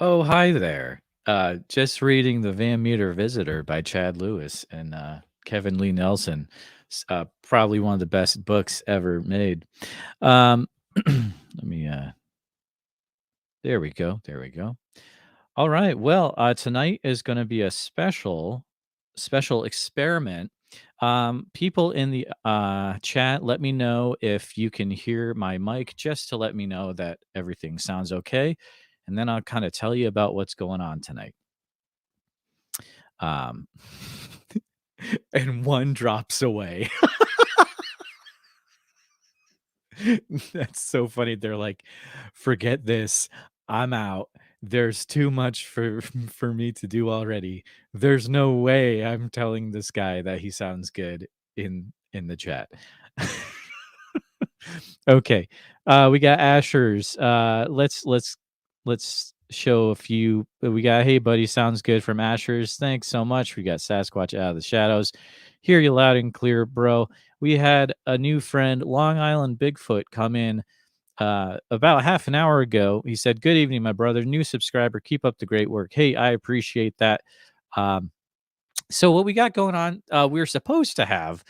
Oh, hi there. Just reading The Van Meter Visitor by Chad Lewis and Kevin Lee Nelson. Probably one of the best books ever made. Um, let me, there we go. There we go. All right. Well, tonight is going to be a special experiment. People in the chat, let me know if you can hear my mic just to let me know that everything sounds okay. And then I'll kind of tell you about what's going on tonight. Um, and one drops away. That's so funny. They're like, "Forget this. I'm out. There's too much for for me to do already. There's no way I'm telling this guy that he sounds good in the chat." Okay. We got Asher's. Let's show a few. We got "Hey buddy, sounds good" from Asher's. Thanks so much. We got Sasquatch out of the shadows. Hear you loud and clear, bro. We had a new friend, Long Island Bigfoot, come in about half an hour ago. He said, "Good evening, my brother. New subscriber. Keep up the great work." Hey, I appreciate that. So what we got going on, we were supposed to have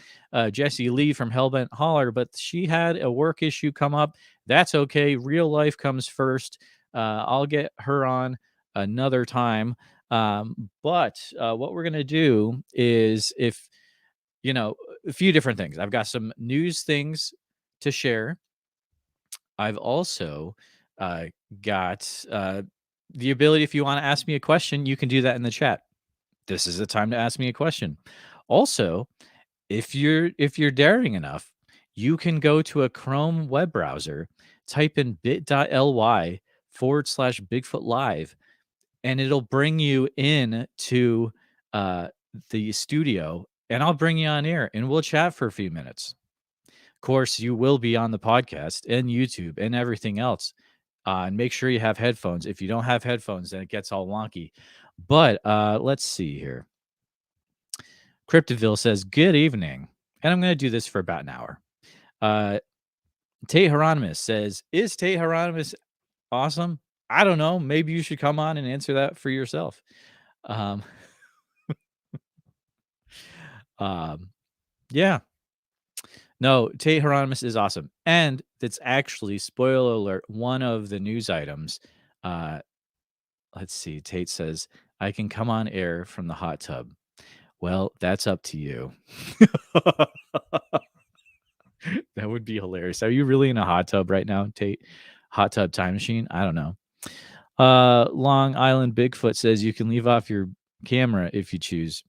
Jessie Lee from Hellbent Holler, but she had a work issue come up. That's okay. Real life comes first. I'll get her on another time. But what we're gonna do is, if you know, a few different things. I've got some news things to share. I've also uh, got the ability, if you want to ask me a question, you can do that in the chat. This is the time to ask me a question. Also, if you're daring enough, you can go to a Chrome web browser, type in bit.ly/Bigfoot Live, and it'll bring you in to uh, the studio, and I'll bring you on air, and we'll chat for a few minutes. Of course, you will be on the podcast and YouTube and everything else. And make sure you have headphones. If you don't have headphones, then it gets all wonky. But let's see here. Cryptoville says, "Good evening." And I'm going to do this for about an hour. Tate Hieronymus says, "Is Tate Hieronymus awesome? I don't know. Maybe you should come on and answer that for yourself." Um, yeah. No, Tate Hieronymus is awesome. And it's actually, spoiler alert, one of the news items. Uh, let's see. Tate says, "I can come on air from the hot tub." Well, that's up to you. That would be hilarious. Are you really in a hot tub right now, Tate? Hot tub time machine? I don't know. Long Island Bigfoot says you can leave off your camera if you choose.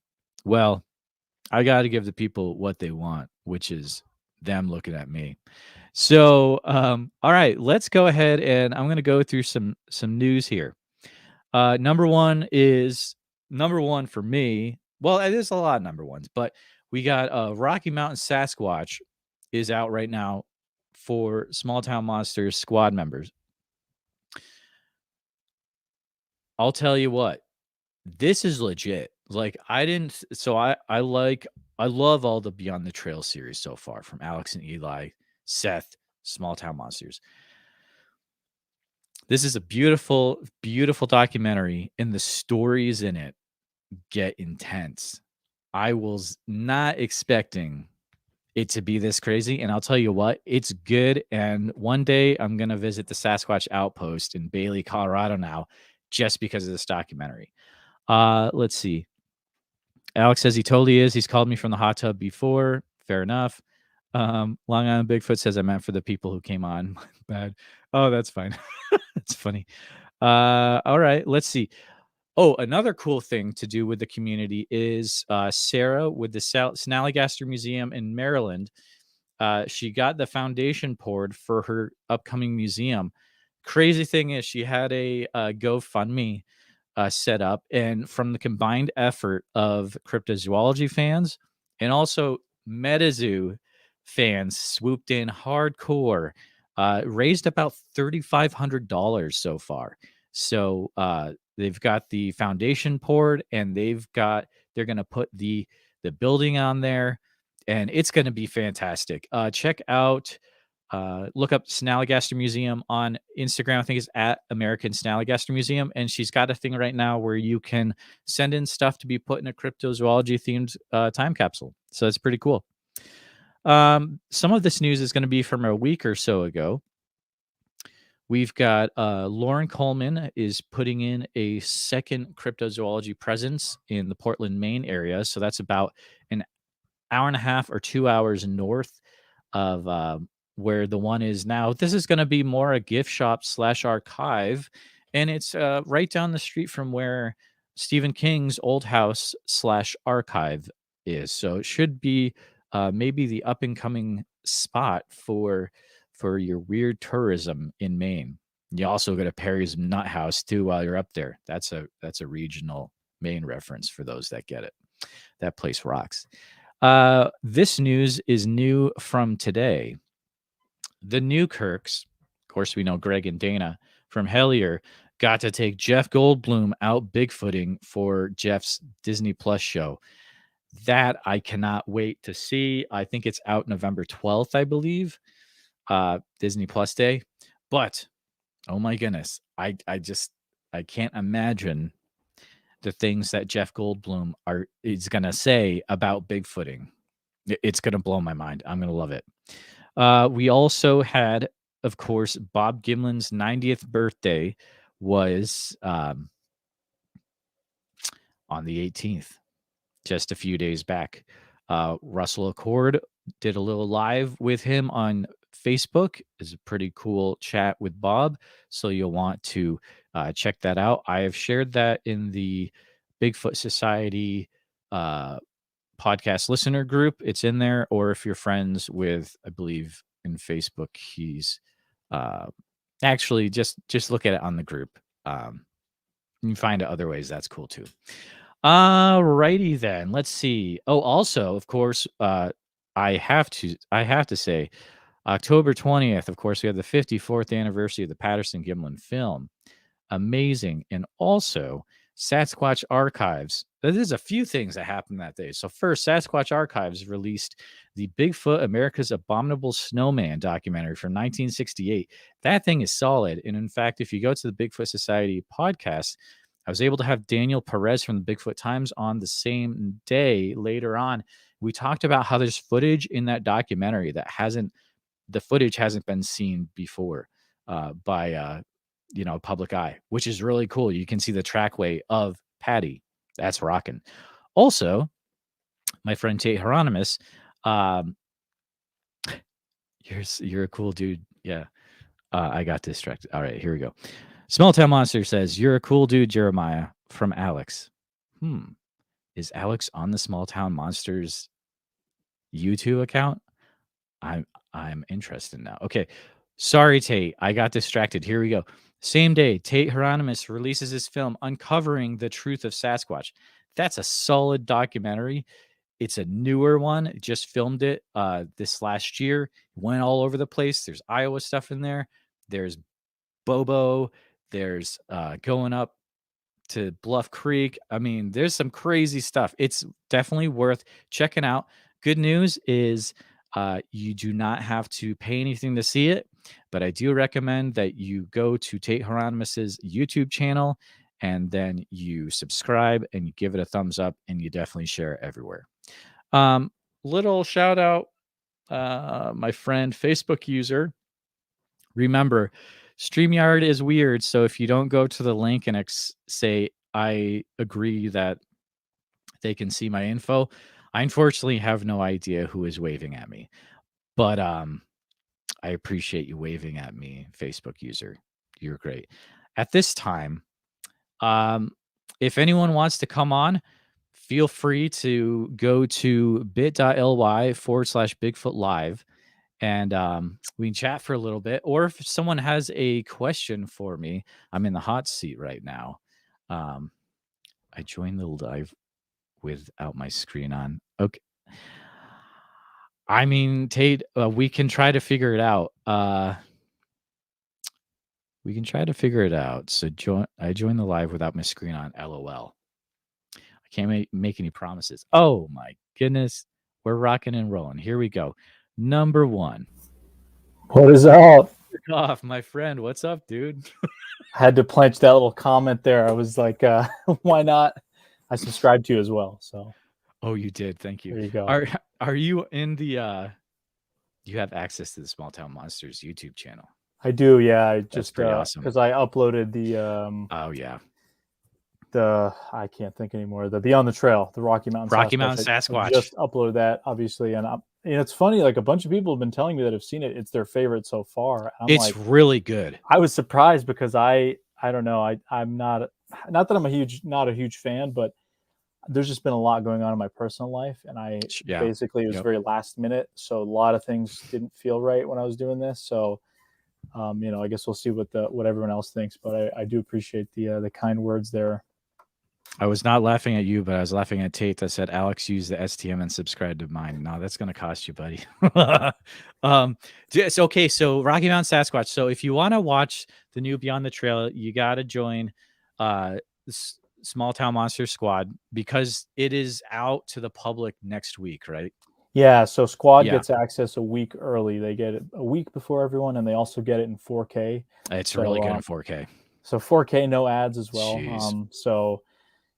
Well, I got to give the people what they want, which is them looking at me. So, all right, let's go ahead, and I'm going to go through some news here. Number one for me. Well, it is a lot of number ones, but we got Rocky Mountain Sasquatch is out right now for Small Town Monsters squad members. I'll tell you what, this is legit. Like, I didn't, so I love all the Beyond the Trail series so far, from Alex and Eli, Seth, Small Town Monsters. This is a beautiful, beautiful documentary, and the stories in it get intense. I was not expecting it to be this crazy, and I'll tell you what, it's good. And one day I'm gonna visit the Sasquatch Outpost in Bailey, Colorado now, just because of this documentary. Let's see. Alex says he totally is. He's called me from the hot tub before. Fair enough. Long Island Bigfoot says I meant for the people who came on. Bad. Oh, that's fine. That's funny. All right, let's see. Oh, another cool thing to do with the community is Sarah with the Snallygaster Museum in Maryland. She got the foundation poured for her upcoming museum. Crazy thing is, she had a GoFundMe set up, and from the combined effort of cryptozoology fans and also MetaZoo fans, swooped in hardcore, raised about $3,500 so far. So they've got the foundation poured, and they're going to put the building on there, and it's going to be fantastic. Check out look up Snallygaster Museum on Instagram. I think it's at American Snallygaster Museum. And she's got a thing right now where you can send in stuff to be put in a cryptozoology themed time capsule. So it's pretty cool. Some of this news is going to be from a week or so ago. We've got Lauren Coleman is putting in a second cryptozoology presence in the Portland, Maine area. So that's about an hour and a half or 2 hours north of where the one is now. This is going to be more a gift shop / archive, and it's right down the street from where Stephen King's old house / archive is. So it should be maybe the up and coming spot for your weird tourism in Maine. You also go to Perry's Nut House too while you're up there. That's a regional Maine reference for those that get it. That place rocks. This news is new from today. The Newkirks, of course, we know Greg and Dana from Hellier, got to take Jeff Goldblum out Bigfooting for Jeff's Disney Plus show. That I cannot wait to see. I think it's out November 12th, I believe, Disney Plus Day. But, oh my goodness, I can't imagine the things that Jeff Goldblum is going to say about Bigfooting. It's going to blow my mind. I'm going to love it. We also had, of course, Bob Gimlin's 90th birthday was on the 18th, just a few days back. Russell Accord did a little live with him on Facebook. It's a pretty cool chat with Bob, so you'll want to check that out. I have shared that in the Bigfoot Society podcast listener group. It's in there, or if you're friends with, I believe in Facebook, he's actually just look at it on the group. You can find it other ways. That's cool too. Righty then. Let's see. Oh, also, of course, I have to say, October 20th, of course, we have the 54th anniversary of the Patterson Gimlin film. Amazing. And also, Sasquatch Archives. There's a few things that happened that day. So first, Sasquatch Archives released the Bigfoot America's Abominable Snowman documentary from 1968. That thing is solid. And in fact, if you go to the Bigfoot Society podcast, I was able to have Daniel Perez from the Bigfoot Times on the same day later on. We talked about how there's footage in that documentary that the footage hasn't been seen before by public eye, which is really cool. You can see the trackway of Patty. That's rocking. Also, my friend Tate Hieronymus, you're a cool dude. Yeah. I got distracted. All right, here we go. Small Town Monster says, "You're a cool dude, Jeremiah," from Alex. Is Alex on the Small Town Monsters YouTube account? I'm interested now. Okay. Sorry, Tate. I got distracted. Here we go. Same day, Tate Hieronymus releases his film Uncovering the Truth of Sasquatch. That's a solid documentary. It's a newer one. Just filmed it this last year. Went all over the place. There's Iowa stuff in there. There's Bobo. There's going up to Bluff Creek. I mean, there's some crazy stuff. It's definitely worth checking out. Good news is you do not have to pay anything to see it, but I do recommend that you go to Tate Hieronymus's YouTube channel and then you subscribe and you give it a thumbs up and you definitely share it everywhere. Little shout out, my friend, Facebook user. Remember, StreamYard is weird, so if you don't go to the link and say, I agree that they can see my info, I unfortunately have no idea who is waving at me. But I appreciate you waving at me, Facebook user. You're great. At this time, if anyone wants to come on, feel free to go to bit.ly/Bigfoot Live. And we can chat for a little bit. Or if someone has a question for me, I'm in the hot seat right now. I joined the live without my screen on. Okay. I mean, Tate, we can try to figure it out. We can try to figure it out. So I joined the live without my screen on. LOL. I can't make any promises. Oh my goodness. We're rocking and rolling. Here we go. Number one. What is up? Off, my friend. What's up, dude? I had to plant that little comment there. I was like, why not? I subscribe to you as well. So Oh, you did. Thank you. there you go. Are you in the you have access to the Small Town Monsters YouTube channel? I do, yeah. I That's just pretty awesome. because I uploaded Oh yeah. the I can't think anymore. The Beyond the Trail, the Rocky Mountain Rocky Sasquatch. Mountain I Sasquatch. just uploaded that, obviously, and it's funny. Like a bunch of people have been telling me that have seen it. It's their favorite so far. And I'm It's like, really good. I was surprised because I don't know. I'm not that I'm not a huge fan, but there's just been a lot going on in my personal life, and I Yeah. basically it was Yep. very last minute, so a lot of things didn't feel right when I was doing this. So, I guess we'll see what everyone else thinks, but I do appreciate the kind words there. I was not laughing at you, but I was laughing at Tate that said Alex used the STM and subscribed to mine. No, that's gonna cost you, buddy. It's okay. So Rocky Mountain Sasquatch. So if you want to watch the new Beyond the Trail, you gotta join Small Town Monster Squad because it is out to the public next week, right? Yeah, so Squad Yeah, gets access a week early. They get it a week before everyone, and they also get it in 4K. it's really So, good in 4K. so 4K, no ads as well. Jeez. So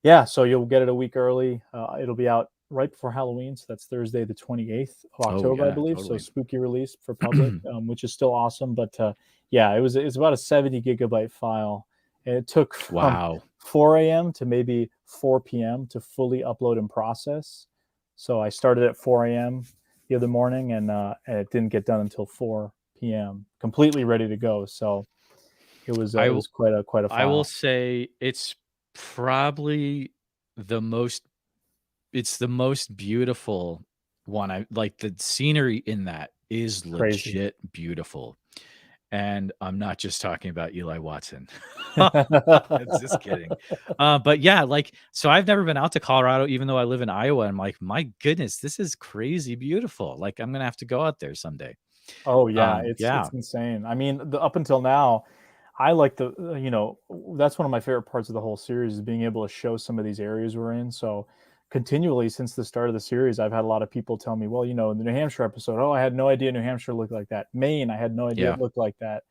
yeah, so you'll get it a week early. It'll be out right before Halloween, so that's Thursday, the 28th of Oh October, I yeah, believe. So totally. spooky release for public, which is still awesome. But yeah, it's about a 70 gigabyte file, and it took from Wow. 4 a.m. to maybe 4 p.m. to fully upload and process. So I started at 4 a.m. the other morning, and it didn't get done until 4 p.m. Completely ready to go. So it I was quite a I will file. say it's probably the most it's the most beautiful one. I like the scenery in that is Crazy. legit beautiful. And I'm not just talking about Eli Watson. Just kidding. But yeah, like, so I've never been out to Colorado, even though I live in Iowa. I'm like, my goodness, this is crazy beautiful. Like, I'm gonna have to go out there someday. Oh yeah, Yeah, it's insane. I mean, up until now, I like that's one of my favorite parts of the whole series is being able to show some of these areas we're in. So continually since the start of the series, I've had a lot of people tell me, well, in the New Hampshire episode, oh, I had no idea New Hampshire looked like that. Maine, I had no idea yeah, it looked like that.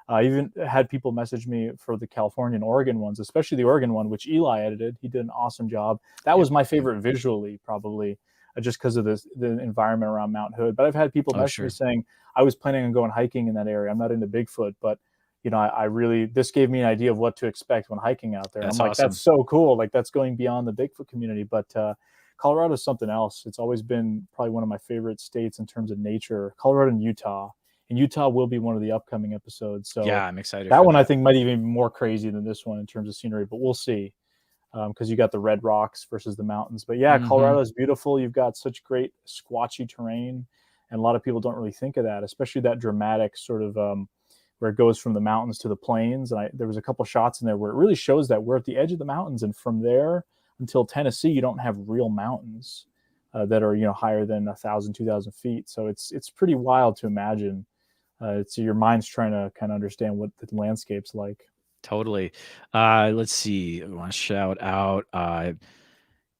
I even had people message me for the California and Oregon ones, especially the Oregon one, which Eli edited. He did an awesome job. That yep, was my yep. favorite visually, probably, just because of the environment around Mount Hood. But I've had people Oh, message me sure. saying, I was planning on going hiking in that area. I'm not into Bigfoot, but I really this gave me an idea of what to expect when hiking out there. And I'm That's like, that's awesome. so cool. Like that's going beyond the Bigfoot community. But Colorado is something else. It's always been probably one of my favorite states in terms of nature. Colorado and Utah. And Utah will be one of the upcoming episodes. Yeah, So I'm excited that for one I that. think might even be more crazy than this one in terms of scenery, but we'll see. Because you got the red rocks versus the mountains. But yeah, Hmm. Colorado is beautiful. You've got such great squatchy terrain, and a lot of people don't really think of that, especially that dramatic sort of where it goes from the mountains to the plains. And there was a couple shots in there where it really shows that we're at the edge of the mountains, and from there until Tennessee, you don't have real mountains that are higher than 1,000, 2,000 feet. So it's pretty wild to imagine. It's your mind's trying to kind of understand what the landscape's like. Totally. Let's see. I want to shout out.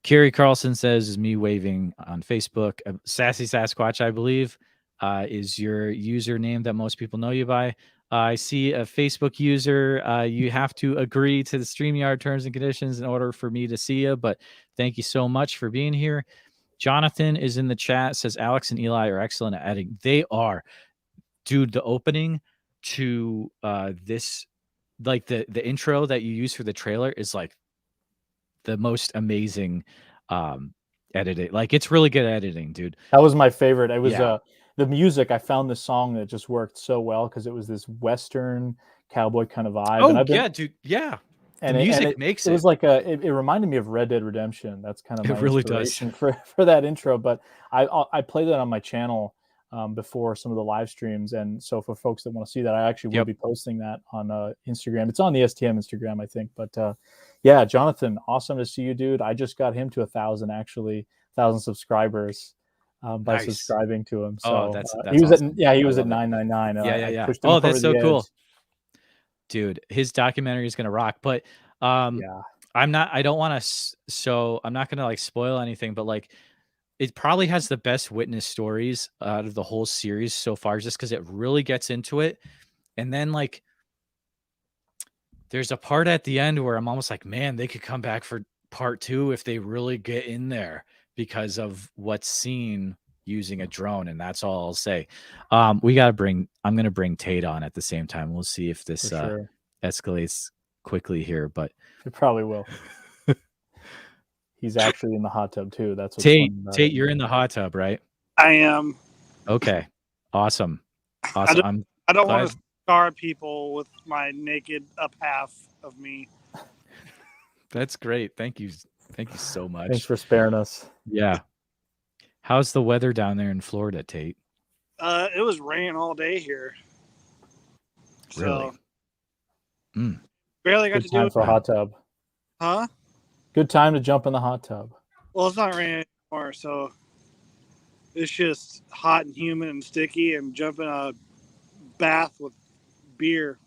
Carrie Carlson says, is me waving on Facebook. Sassy Sasquatch, I believe, is your username that most people know you by. I see a Facebook user. You have to agree to the StreamYard terms and conditions in order for me to see you. But thank you so much for being here. Jonathan is in the chat, says Alex and Eli are excellent at editing. They are. Dude, the opening to this, like the intro that you use for the trailer is like the most amazing editing. Like it's really good editing, dude. That was my favorite. It was Yeah. the music. I found this song that just worked so well because it was this Western cowboy kind of vibe, and Oh I've been yeah, dude. Yeah. The and music makes it was it. like it reminded me of Red Dead Redemption. That's kind of It my really does. inspiration for that intro. But I played that on my channel before some of the live streams, and so for folks that want to see that, I actually will Yep. be posting that on Instagram. It's on the STM Instagram, I think. But yeah, Jonathan, awesome to see you, dude. I just got him to 1,000 actually, 1,000 subscribers by Nice. subscribing to him. Oh, So that's awesome. he I was at love it. 999. Yeah, yeah, I yeah. pushed him Oh, over that's so the edge. cool. Dude, his documentary is gonna rock. But um Yeah. I'm not I don't want to so I'm not gonna like spoil anything, but like it probably has the best witness stories out of the whole series so far, just because it really gets into it. And then like there's a part at the end where I'm almost like, man, they could come back for part 2 if they really get in there because of what's seen using a drone. And that's all I'll say. I'm going to bring Tate on at the same time. We'll see if this sure. escalates quickly here, but It probably will. He's actually in the hot tub too. That's what's Tate, funny about Tate, it. you're in the hot tub, right? I am. Okay. Awesome. I don't want to scar people with my naked up half of me. That's great. Thank you. Thank you so much. Thanks for sparing us. Yeah. How's the weather down there in Florida, Tate? It was raining all day here. Really? So, barely got Good to do time it. for a hot tub. Huh? Good time to jump in the hot tub. Well, it's not raining anymore, so it's just hot and humid and sticky, and jump in a bath with beer.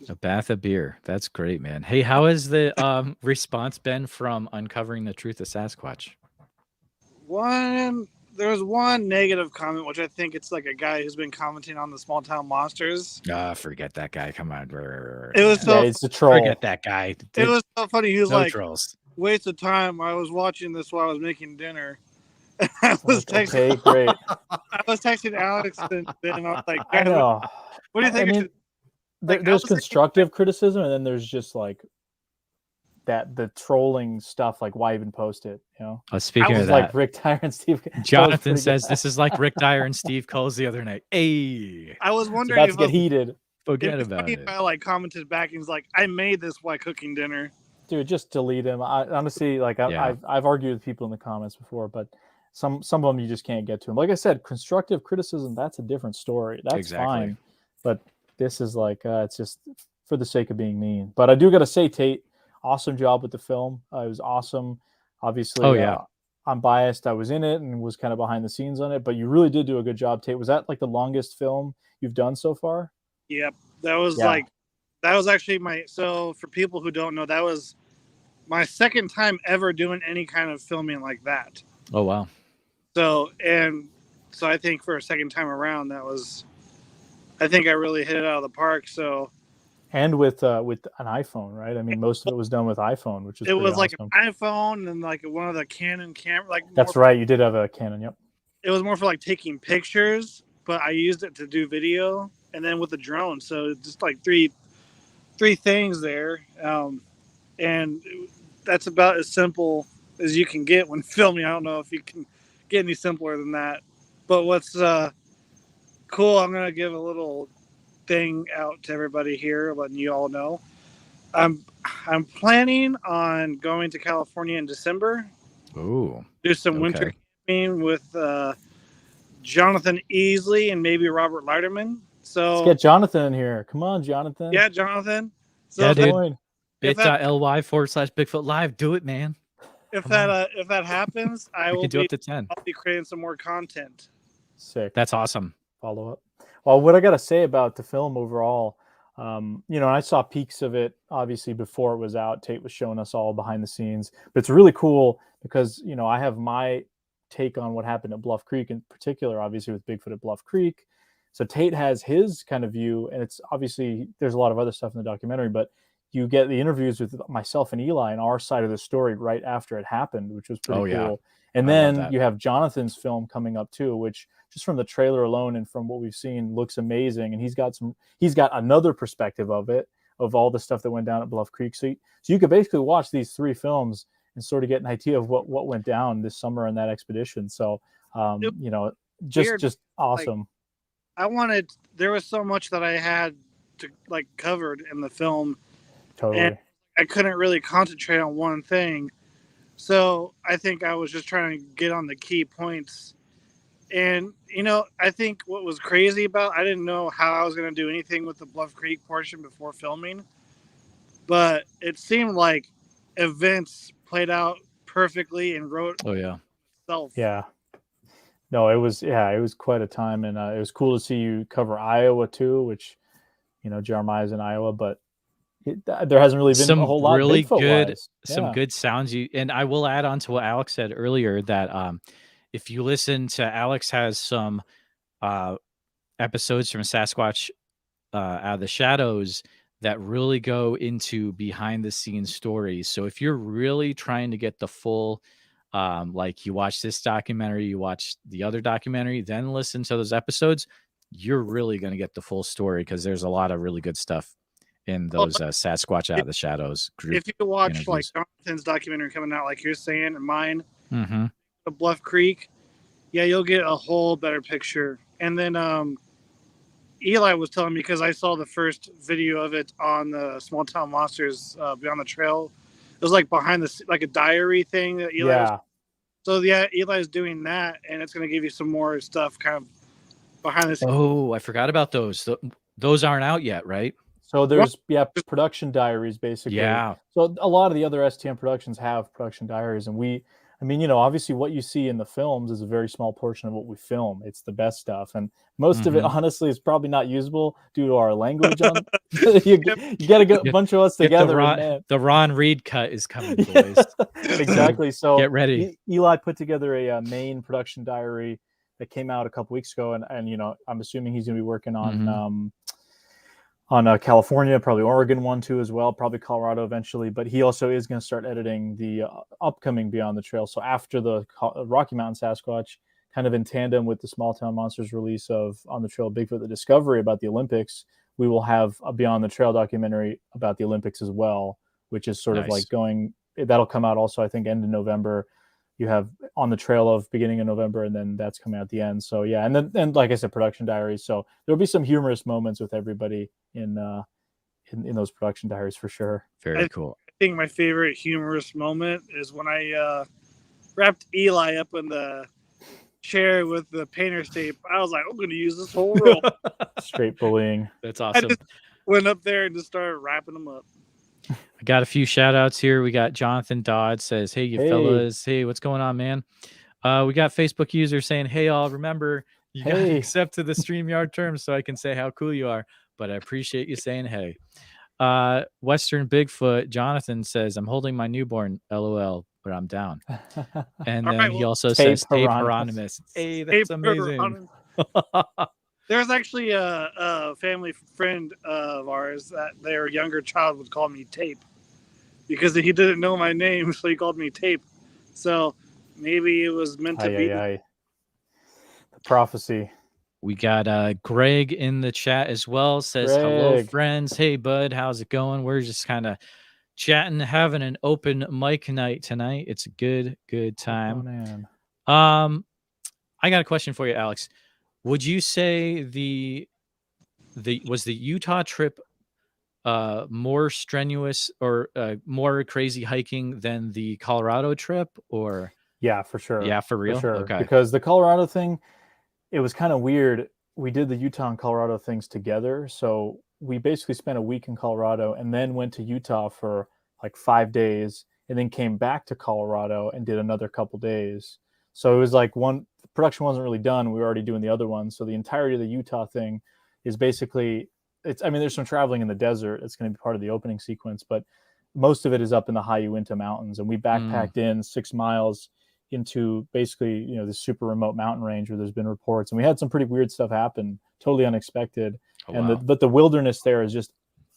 A bath of beer. That's great, man. Hey, how has the response been from uncovering the truth of Sasquatch? There was one negative comment, which I think it's like a guy who's been commenting on the small town monsters. Forget that guy. Come on. It was so it's a troll. Forget that guy. It was so funny. He was no like, trolls. waste of time. I was watching this while I was making dinner. I was texting. Okay, great. I was texting Alex, and then I was like, I know. what do you think? I mean, like, there's constructive criticism, and then there's just like the trolling stuff. Like, why even post it? You know. Speaking of that, like Rick Dyer and Steve. Jonathan says this is like Rick Dyer and Steve Coles the other night. Hey, I was wondering about if to get heated. Forget about it. If I like commented back and was like, I made this while cooking dinner. Dude, just delete him. I honestly, like, I've argued with people in the comments before, but some of them you just can't get to them. Like I said, constructive criticism, that's a different story. That's fine. But this is like, it's just for the sake of being mean. But I do got to say, Tate, awesome job with the film. It was awesome. Obviously, I'm biased. I was in it and was kind of behind the scenes on it, but you really did do a good job, Tate. Was that like the longest film you've done so far? Yep. That was actually so for people who don't know, that was my second time ever doing any kind of filming like that. Oh, wow. So I think for a second time around, I think I really hit it out of the park. So, and with an iPhone, right? I mean, most of it was done with iPhone, which is like awesome. an iPhone and like one of the Canon camera. Like that's right, you did have a Canon. Yep. It was more for like taking pictures, but I used it to do video, and then with the drone. So it's just like three things there, and that's about as simple as you can get when filming. I don't know if you can get any simpler than that. But what's cool, I'm gonna give a little thing out to everybody here, letting you all know. I'm planning on going to California in December. Ooh. Do some winter camping with Jonathan Easley and maybe Robert Leiterman. So let's get Jonathan in here. Come on, Jonathan. Yeah, Jonathan. So yeah, dude. bit.ly/Bigfoot Live. Do it, man. If that happens, I will do up to 10. I'll be creating some more content. Sick. That's awesome. Follow up. Well, what I got to say about the film overall, I saw peaks of it obviously before it was out. Tate was showing us all behind the scenes, but it's really cool because I have my take on what happened at Bluff Creek in particular, obviously with Bigfoot at Bluff Creek. So Tate has his kind of view, and it's obviously there's a lot of other stuff in the documentary, but you get the interviews with myself and Eli and our side of the story right after it happened, which was pretty cool. And then you have Jonathan's film coming up too, which just from the trailer alone and from what we've seen looks amazing. And he's got another perspective of it, of all the stuff that went down at Bluff Creek. So you could basically watch these 3 films and sort of get an idea of what went down this summer on that expedition. So, just awesome. Like, there was so much that I had to like covered in the film. Totally. And I couldn't really concentrate on one thing. So I think I was just trying to get on the key points. And, I think what was crazy I didn't know how I was going to do anything with the Bluff Creek portion before filming. But it seemed like events played out perfectly and wrote itself. Yeah. No, it was quite a time. And it was cool to see you cover Iowa too, which, Jeremiah's in Iowa, but there hasn't really been a whole lot. Really good, some good sounds. And I will add on to what Alex said earlier that if you listen to Alex has some episodes from Sasquatch Out of the Shadows that really go into behind the scenes stories. So if you're really trying to get the full, like you watch this documentary, you watch the other documentary, then listen to those episodes, you're really going to get the full story because there's a lot of really good stuff in those Sasquatch Out of the Shadows group. If you watch interviews. like Jonathan's documentary coming out, like you're saying, and mine, Mm-hmm. the Bluff Creek, yeah, you'll get a whole better picture. And then Eli was telling me, because I saw the first video of it on the Small Town Monsters Beyond the Trail. It was like behind the, like a diary thing that Eli was. So yeah, Eli's doing that, and it's going to give you some more stuff kind of behind the scenes. Oh, I forgot about those. Those aren't out yet, right? So there's production diaries basically. Yeah. So a lot of the other STM productions have production diaries, and I mean, you know, obviously what you see in the films is a very small portion of what we film. It's the best stuff, and most of it, honestly, is probably not usable due to our language. You got to get a bunch of us together. The Ron Reed cut is coming, boys. Exactly. So get ready. Eli put together a main production diary that came out a couple weeks ago, and you know, I'm assuming he's going to be working on California, probably Oregon one too as well, probably Colorado eventually. But he also is going to start editing the upcoming Beyond the Trail. So after the Rocky Mountain Sasquatch, kind of in tandem with the Small Town Monsters release of On the Trail of Bigfoot, the Discovery about the Olympics, we will have a Beyond the Trail documentary about the Olympics as well, which is sort of like that'll come out also, I think, end of November. You have On the Trail of beginning of November, and then that's coming out at the end. So yeah, and like I said, production diaries. So there'll be some humorous moments with everybody in those production diaries for sure. Very cool. I think my favorite humorous moment is when I wrapped Eli up in the chair with the painter's tape. I was like, I'm going to use this whole roll. Straight bullying. That's awesome. I just went up there and just started wrapping them up. I got a few shout outs here. We got Jonathan Dodd says, hey, fellas. Hey, what's going on, man? We got Facebook user saying, hey, all, remember, you got to accept to the StreamYard terms so I can say how cool you are. But I appreciate you saying hey. Western Bigfoot, Jonathan says, I'm holding my newborn, LOL, but I'm down. And then he also says, Tate Hieronymus. Hey, that's amazing. There's actually a family friend of ours that their younger child would call me Tape because he didn't know my name, so he called me Tape. So maybe it was meant to be. The prophecy. We got Greg in the chat as well. Says, hello, friends. Hey, bud. How's it going? We're just kind of chatting, having an open mic night tonight. It's a good time. Oh, man. I got a question for you, Alex. Would you say was the Utah trip more strenuous or more crazy hiking than the Colorado trip? Or yeah, for sure. Yeah, for real. For sure. Okay. Because the Colorado thing, it was kind of weird. We did the Utah and Colorado things together. So we basically spent a week in Colorado and then went to Utah for like 5 days and then came back to Colorado and did another couple days. So it was like production wasn't really done. We were already doing the other one. So the entirety of the Utah thing is basically, there's some traveling in the desert. It's going to be part of the opening sequence, but most of it is up in the high Uinta Mountains. And we backpacked in 6 miles into basically, you know, this super remote mountain range where there's been reports. And we had some pretty weird stuff happen, totally unexpected. But the wilderness there is just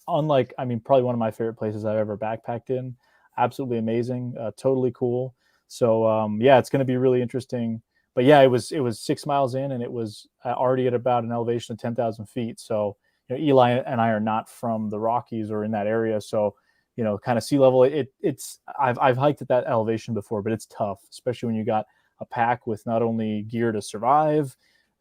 unlike, probably one of my favorite places I've ever backpacked in. Absolutely amazing. Totally cool. So yeah, it's going to be really interesting. But yeah, it was 6 miles in, and it was already at about an elevation of 10,000 feet. So, you know, Eli and I are not from the Rockies or in that area. So, you know, kind of sea level, I've hiked at that elevation before, but it's tough, especially when you got a pack with not only gear to survive,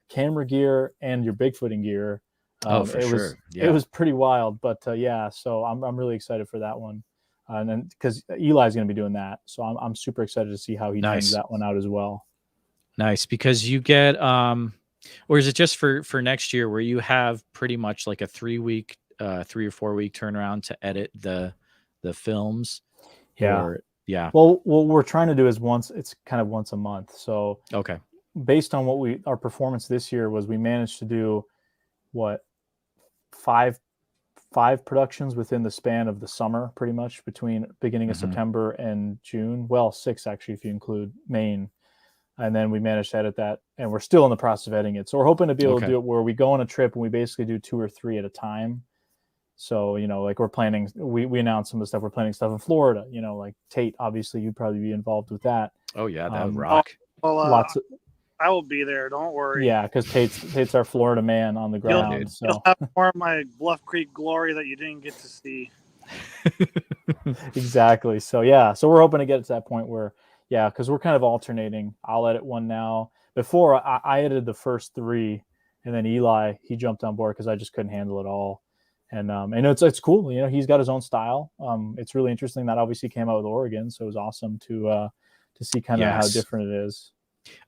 camera gear, and your Bigfooting gear. For sure. It was pretty wild, but yeah, so I'm really excited for that one. And then because Eli's going to be doing that. So I'm super excited to see how he turns that one out as well. Nice, because you get, or is it just for next year where you have pretty much like a 3 or 4 week turnaround to edit the films? Yeah. Well, what we're trying to do is it's kind of once a month. So okay, based on our performance this year was we managed to do five productions within the span of the summer, pretty much between beginning of September and June. Well, 6 actually, if you include Maine. and then we managed to edit that, and we're still in the process of editing it. So we're hoping to be able to do it where we go on a trip and we basically do 2 or 3 at a time. So, like we're planning, we announced some of the stuff. We're planning stuff in Florida, like Tate, obviously you'd probably be involved with that. Oh yeah, that would rock. Lots of, I will be there. Don't worry. Yeah, because Tate's our Florida man on the ground. You'll have more of my Bluff Creek glory that you didn't get to see. Exactly. So yeah, so we're hoping to get to that point where, because we're kind of alternating. I'll edit one now. Before I edited the first 3, and then Eli, he jumped on board because I just couldn't handle it all. And it's cool. He's got his own style. It's really interesting. That obviously came out with Oregon, so it was awesome to see kind of how different it is.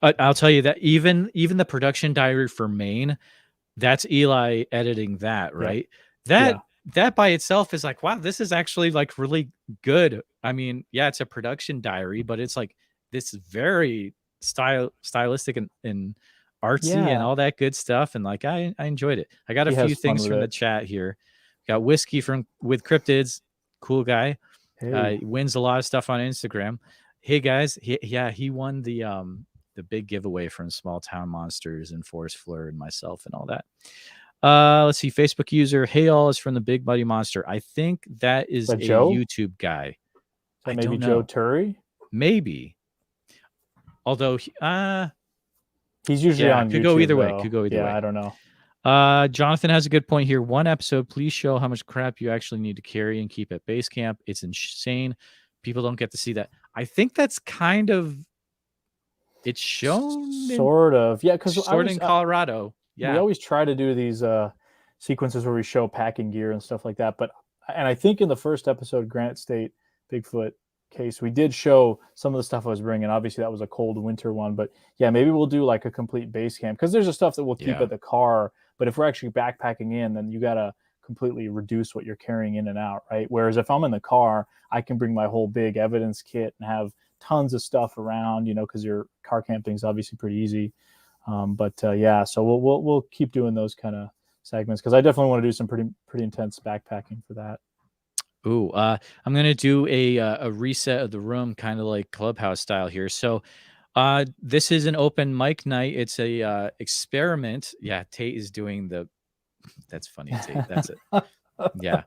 I'll tell you that even the production diary for Maine, that's Eli editing that, right? Yeah. That by itself is like, wow, this is actually like really good. I mean, it's a production diary, but it's like this very stylistic and artsy and all that good stuff. And like, I enjoyed it. I got a few things from the chat here. Got Whiskey with Cryptids, cool guy. Hey. Wins a lot of stuff on Instagram. Hey guys, he won the big giveaway from Small Town Monsters and Forest Fleur and myself and all that. Let's see. Facebook user, hey all, is from the Big Muddy Monster. I think that is a Joe? YouTube guy. So maybe Joe Turry? Maybe. Although he's usually on YouTube. Could go either though. way. Could go either way. I don't know. Jonathan has a good point here. One episode, please show how much crap you actually need to carry and keep at base camp. It's insane. People don't get to see that. I think that's kind of it's shown sort of. Yeah, because in Colorado. Yeah. We always try to do these sequences where we show packing gear and stuff like that. And I think in the first episode, Granite State Bigfoot case, we did show some of the stuff I was bringing. Obviously that was a cold winter one, but maybe we'll do like a complete base camp, because there's just stuff that we'll keep at the car. But if we're actually backpacking in, then you got to completely reduce what you're carrying in and out, right? Whereas if I'm in the car, I can bring my whole big evidence kit and have tons of stuff around, because your car camping is obviously pretty easy. So we'll keep doing those kind of segments, because I definitely want to do some pretty intense backpacking for that. Ooh, I'm gonna do a reset of the room, kind of like Clubhouse style here. So, this is an open mic night. It's a experiment. Yeah, Tate is doing the. That's funny, Tate. That's it. Yeah,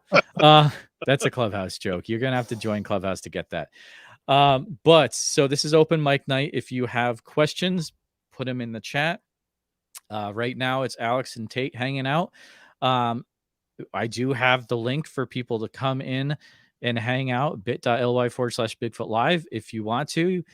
that's a Clubhouse joke. You're gonna have to join Clubhouse to get that. But so this is open mic night. If you have questions, put them in the chat. Right now it's Alex and Tate hanging out. I do have the link for people to come in and hang out, bit.ly/Bigfoot Live if you want to.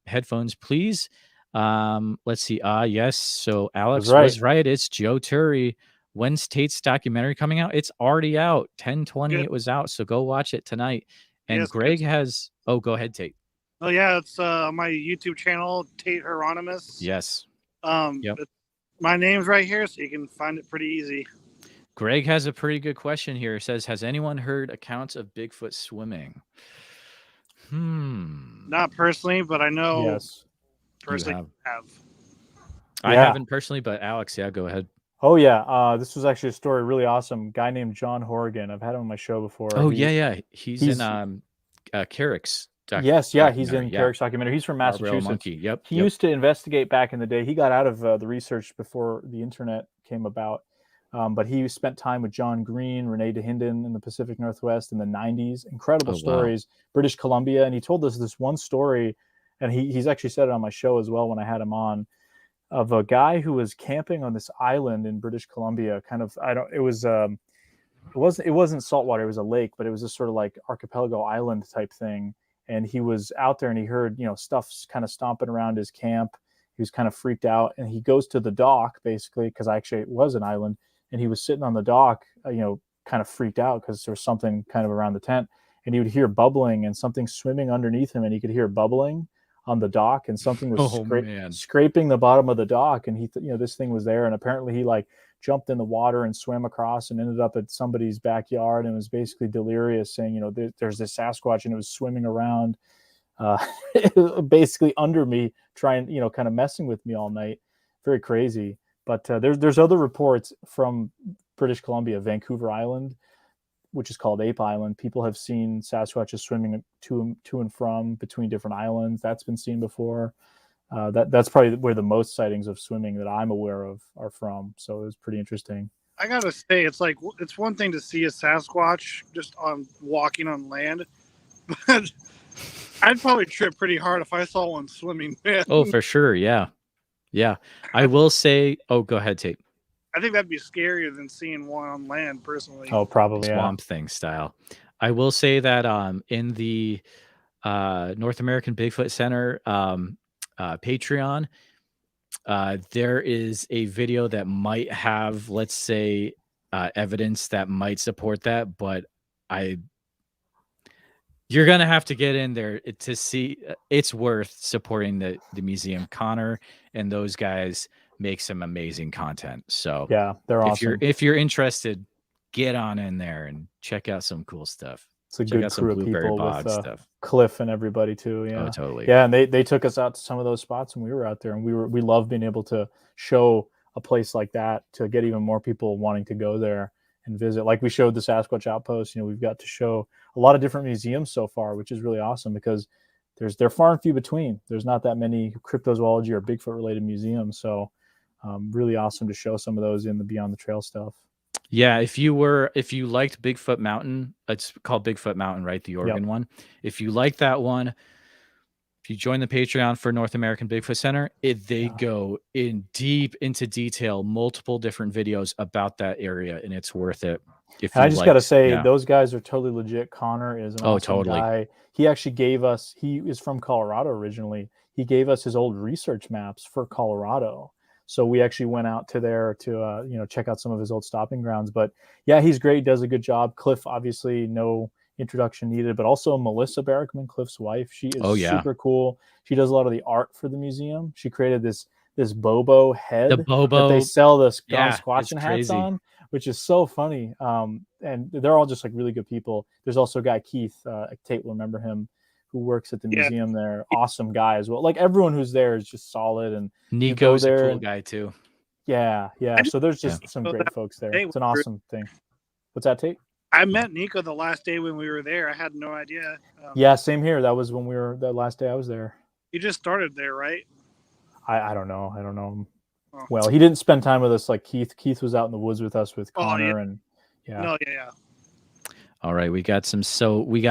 Headphones, please. Let's see. Yes. So Alex was right. It's Joe Turry. When's Tate's documentary coming out? It's already out. 10/20 it was out. So go watch it tonight. And Greg has... Oh, go ahead, Tate. Oh, yeah. It's my YouTube channel, Tate Hieronymus. Yes. My name's right here, so you can find it pretty easy. Greg has a pretty good question here. It says, has anyone heard accounts of Bigfoot swimming? Not personally, but I know. Yes. Personally have. I haven't personally, but Alex, go ahead. Oh, yeah. This was actually a story, really awesome. Guy named John Horgan. I've had him on my show before. Oh, he's in Carrick's documentary. Yes, he's in Carrick's documentary. He's from Massachusetts. Monkey. Yep. He used to investigate back in the day. He got out of the research before the internet came about. But he spent time with John Green, Renee DeHinden in the Pacific Northwest in the 90s. Incredible stories. Wow. British Columbia. And he told us this one story, and he's actually said it on my show as well when I had him on, of a guy who was camping on this island in British Columbia. It wasn't saltwater, it was a lake, but it was this sort of like archipelago island type thing. And he was out there and he heard, stuff kind of stomping around his camp. He was kind of freaked out, and he goes to the dock basically, because actually it was an island. And he was sitting on the dock, kind of freaked out because there was something kind of around the tent, and he would hear bubbling and something swimming underneath him, and he could hear bubbling on the dock, and something was scraping the bottom of the dock, and he this thing was there, and apparently he jumped in the water and swam across and ended up at somebody's backyard and was basically delirious, saying, there's this Sasquatch and it was swimming around basically under me, trying, kind of messing with me all night. Very crazy. But there's other reports from British Columbia, Vancouver Island, which is called Ape Island. People have seen Sasquatches swimming to and from between different islands. That's been seen before. that's probably where the most sightings of swimming that I'm aware of are from. So it was pretty interesting. I gotta say, it's one thing to see a Sasquatch just on walking on land, but I'd probably trip pretty hard if I saw one swimming. Man. Oh, for sure. Yeah. Yeah. I will say, oh, go ahead, Tate. I think that'd be scarier than seeing one on land, personally. Oh, probably. Swamp Thing style. I will say that in the North American Bigfoot Center Patreon, there is a video that might have, let's say, evidence that might support that, but you're gonna have to get in there to see. It's worth supporting the museum. Connor and those guys make some amazing content. So yeah, they're awesome. If you're interested, get on in there and check out some cool stuff. It's a good crew of people with stuff. Cliff and everybody too. Yeah, oh, totally. Yeah, and they took us out to some of those spots when we were out there, and we love being able to show a place like that to get even more people wanting to go there and visit. Like we showed the Sasquatch Outpost. We've got to show a lot of different museums so far, which is really awesome because they're far and few between. There's not that many cryptozoology or Bigfoot related museums. So really awesome to show some of those in the Beyond the Trail stuff. Yeah, if you liked Bigfoot Mountain, it's called Bigfoot Mountain, right? The Oregon one. If you like that one, if you join the Patreon for North American Bigfoot Center, they go in deep into detail, multiple different videos about that area, and it's worth it. I just got to say, those guys are totally legit. Connor is an awesome guy. He actually he is from Colorado originally. He gave us his old research maps for Colorado. So we actually went out to there to, check out some of his old stopping grounds. But yeah, he's great. Does a good job. Cliff, obviously, no introduction needed, but also Melissa Barrickman, Cliff's wife. She is super cool. She does a lot of the art for the museum. She created this Bobo head that they sell the Squatching hats on, which is so funny. And they're all just like really good people. There's also a guy, Keith, Tate will remember him, who works at the museum there. Awesome guy as well. Like everyone who's there is just solid. And Nico's a cool guy too. Yeah. So there's just some great folks there. It's an awesome thing. What's that, Tate? I met Nico the last day when we were there. I had no idea. Yeah, same here. That was when the last day I was there. You just started there, right? I don't know. I don't know. Oh. Well, he didn't spend time with us like Keith. Keith was out in the woods with us with Connor and All right, we got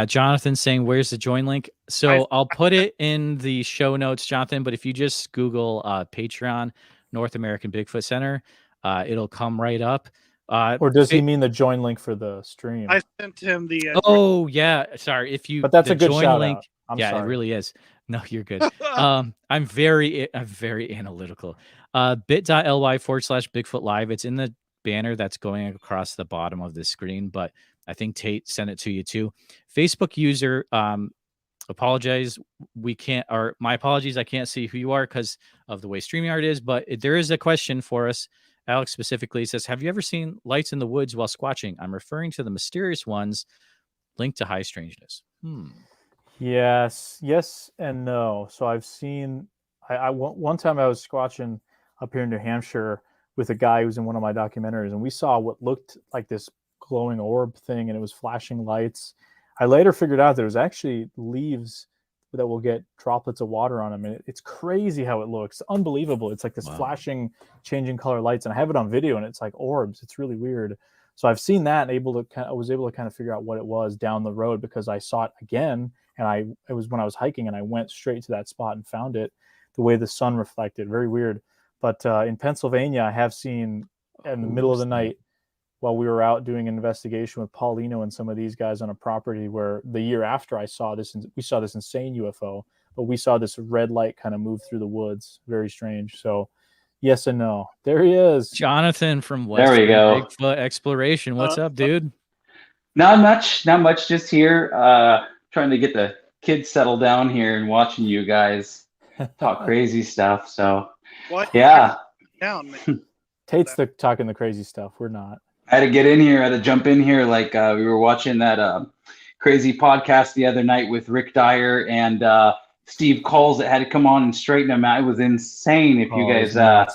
Jonathan saying, where's the join link? So I'll put it in the show notes, Jonathan, but if you just Google Patreon North American Bigfoot Center, it'll come right up. Or does he mean the join link for the stream? I sent him the sorry. But that's a good shout link. out. I'm sorry. It really is. No, you're good. I'm very analytical. bit.ly/Bigfoot Live. It's in the banner that's going across the bottom of the screen, but I think Tate sent it to you too. Facebook user, apologize. My apologies. I can't see who you are because of the way StreamYard is, but there is a question for us. Alex specifically says, have you ever seen lights in the woods while squatching? I'm referring to the mysterious ones linked to high strangeness. Yes and no. So I've seen, one time I was squatching up here in New Hampshire with a guy who was in one of my documentaries, and we saw what looked like this glowing orb thing, and it was flashing lights. I later figured out there was actually leaves that will get droplets of water on them, and it's crazy how it looks. Unbelievable. It's like this flashing, changing color lights, and I have it on video, and it's like orbs. It's really weird. So I've seen that and I was able to kind of figure out what it was down the road because I saw it again, and it was when I was hiking, and I went straight to that spot and found it the way the sun reflected. Very weird. But in Pennsylvania, I have seen in the middle of the night while we were out doing an investigation with Paulino and some of these guys on a property where the year after we saw this insane UFO, but we saw this red light kind of move through the woods. Very strange. So yes and no. There he is. Jonathan from Western Bigfoot Exploration. What's up, dude? Not much. Just here, trying to get the kids settled down here and watching you guys talk crazy stuff. So, yeah. Tate's talking the crazy stuff. We're not. I had to get in here. I had to jump in here. Like we were watching that crazy podcast the other night with Rick Dyer and Steve Coles that had to come on and straighten him out. It was insane. If you guys, I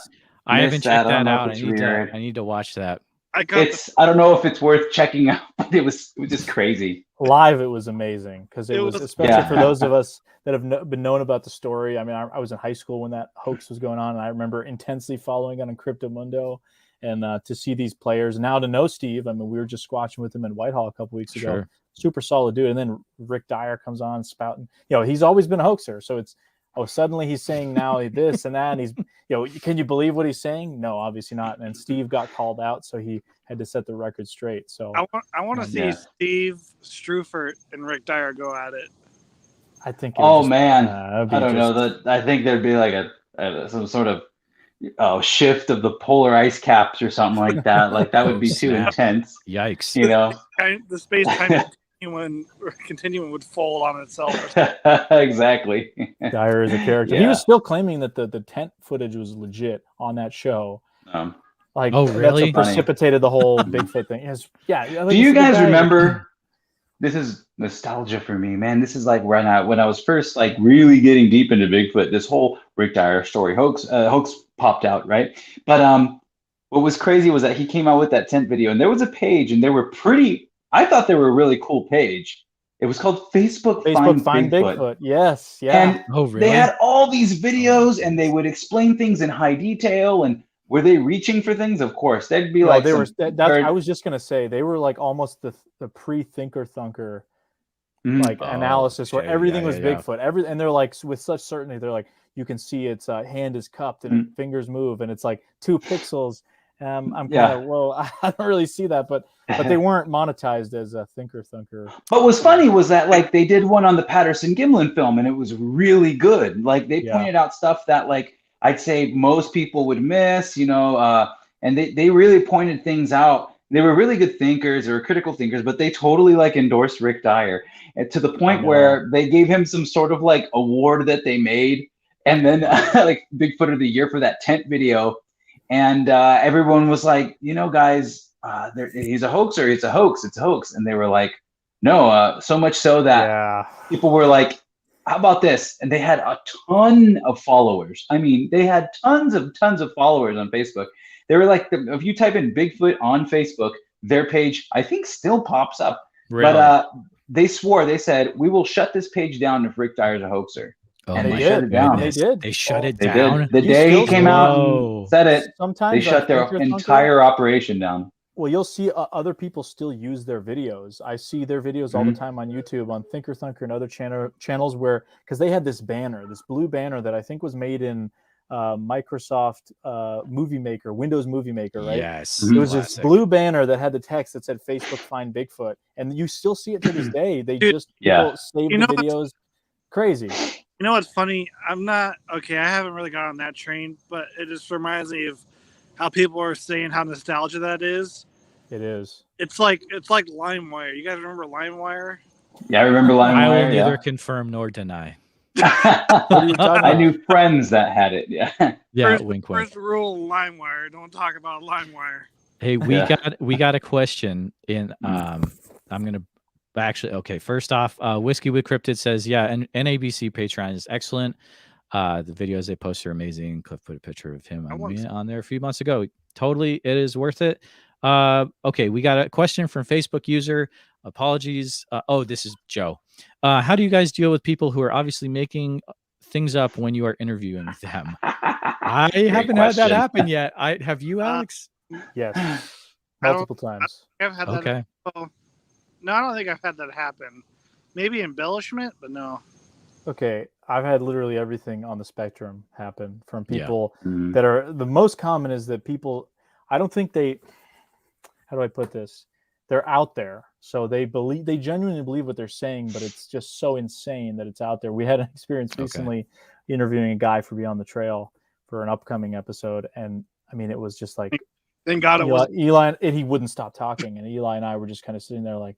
haven't checked that out. I need to watch that. I got I don't know if it's worth checking out, but it was just crazy. Live, it was amazing because it was especially Yeah. for those of us that have been known about the story. I mean, I was in high school when that hoax was going on, and I remember intensely following it on Cryptomundo. And to see these players now, to know Steve, I mean, we were just squatching with him in Whitehall a couple weeks ago. Sure. Super solid dude. And then Rick Dyer comes on spouting. You know, he's always been a hoaxer, so it's suddenly he's saying now this and that, and he's, you know, can you believe what he's saying? No, obviously not. And Steve got called out, so he had to set the record straight. So I want to see Steve Strufert and Rick Dyer go at it. I think. Man, I don't know. I think there'd be like some sort of shift of the polar ice caps or something like that. Like that would be too intense. Yikes! You know, the space-time continuum would fold on itself. Exactly. Dyer is a character. He was still claiming that the tent footage was legit on that show. Like, oh really? That's what precipitated the whole Bigfoot thing. Like, do you guys remember? This is nostalgia for me, man. This is like when I was first like really getting deep into Bigfoot. This whole Rick Dyer story hoax popped out, right? But what was crazy was that he came out with that tent video, and there was a page, and they were pretty. I thought they were a really cool page. It was called Facebook Find Bigfoot. Yes, yeah. And they had all these videos, and they would explain things in high detail. And were they reaching for things? Of course, they'd be like. I was just gonna say they were like almost the pre-Thinker Thunker analysis where everything was Bigfoot. And they're like with such certainty. They're like, you can see its hand is cupped and fingers move, and it's like 2 pixels. I'm kind of I don't really see that, but they weren't monetized as a Thinker Thunker. But what's funny was that like they did one on the Patterson Gimlin film, and it was really good. Like they pointed out stuff that like I'd say most people would miss, you know, and they really pointed things out. They were really good thinkers or critical thinkers, but they totally like endorsed Rick Dyer, and to the point where they gave him some sort of like award that they made, and then like Bigfoot of the Year for that tent video. And everyone was like, you know, guys, he's a hoaxer. It's a hoax. It's a hoax. And they were like, no, so much so that people were like, how about this? And they had a ton of followers. I mean, they had tons of followers on Facebook. They were like, if you type in Bigfoot on Facebook, their page, I think, still pops up. Really? But they swore, they said, we will shut this page down if Rick Dyer's a hoaxer. Oh, and they shut it down. They did. They shut it down. The day he came out and said it, they shut their entire operation down. Well, you'll see other people still use their videos. I see their videos all the time on YouTube, on Thinker Thunker and other channels where, because they had this banner, this blue banner that I think was made in Microsoft Movie Maker, Windows Movie Maker, right? Yes. It was this blue banner that had the text that said Facebook Find Bigfoot. And you still see it to this day. They just people save the videos. Crazy. You know what's funny? I'm not okay. I haven't really got on that train, but it just reminds me of how people are saying how nostalgia that is. It is. It's like LimeWire. You guys remember LimeWire? Yeah, I remember LimeWire. I will neither confirm nor deny. I knew friends that had it. Yeah. Yeah. Wink, wink. First rule, LimeWire. Don't talk about LimeWire. Hey, we got a question in. I'm gonna. Actually, okay. First off, Whiskey with Cryptid says, yeah, and NABC Patreon is excellent. The videos they post are amazing. Cliff put a picture of him on there a few months ago. Totally, it is worth it. Okay, we got a question from Facebook user. Apologies. This is Joe. How do you guys deal with people who are obviously making things up when you are interviewing them? I haven't had that happen yet. Have you, Alex? Yes, multiple times. I've had that. Okay. No, I don't think I've had that happen. Maybe embellishment, but no. Okay, I've had literally everything on the spectrum happen from people that are, the most common is that people, I don't think how do I put this? They're out there. So they genuinely believe what they're saying, but it's just so insane that it's out there. We had an experience recently interviewing a guy for Beyond the Trail for an upcoming episode. And I mean, it was just like, thank God Eli, and he wouldn't stop talking. And Eli and I were just kind of sitting there like,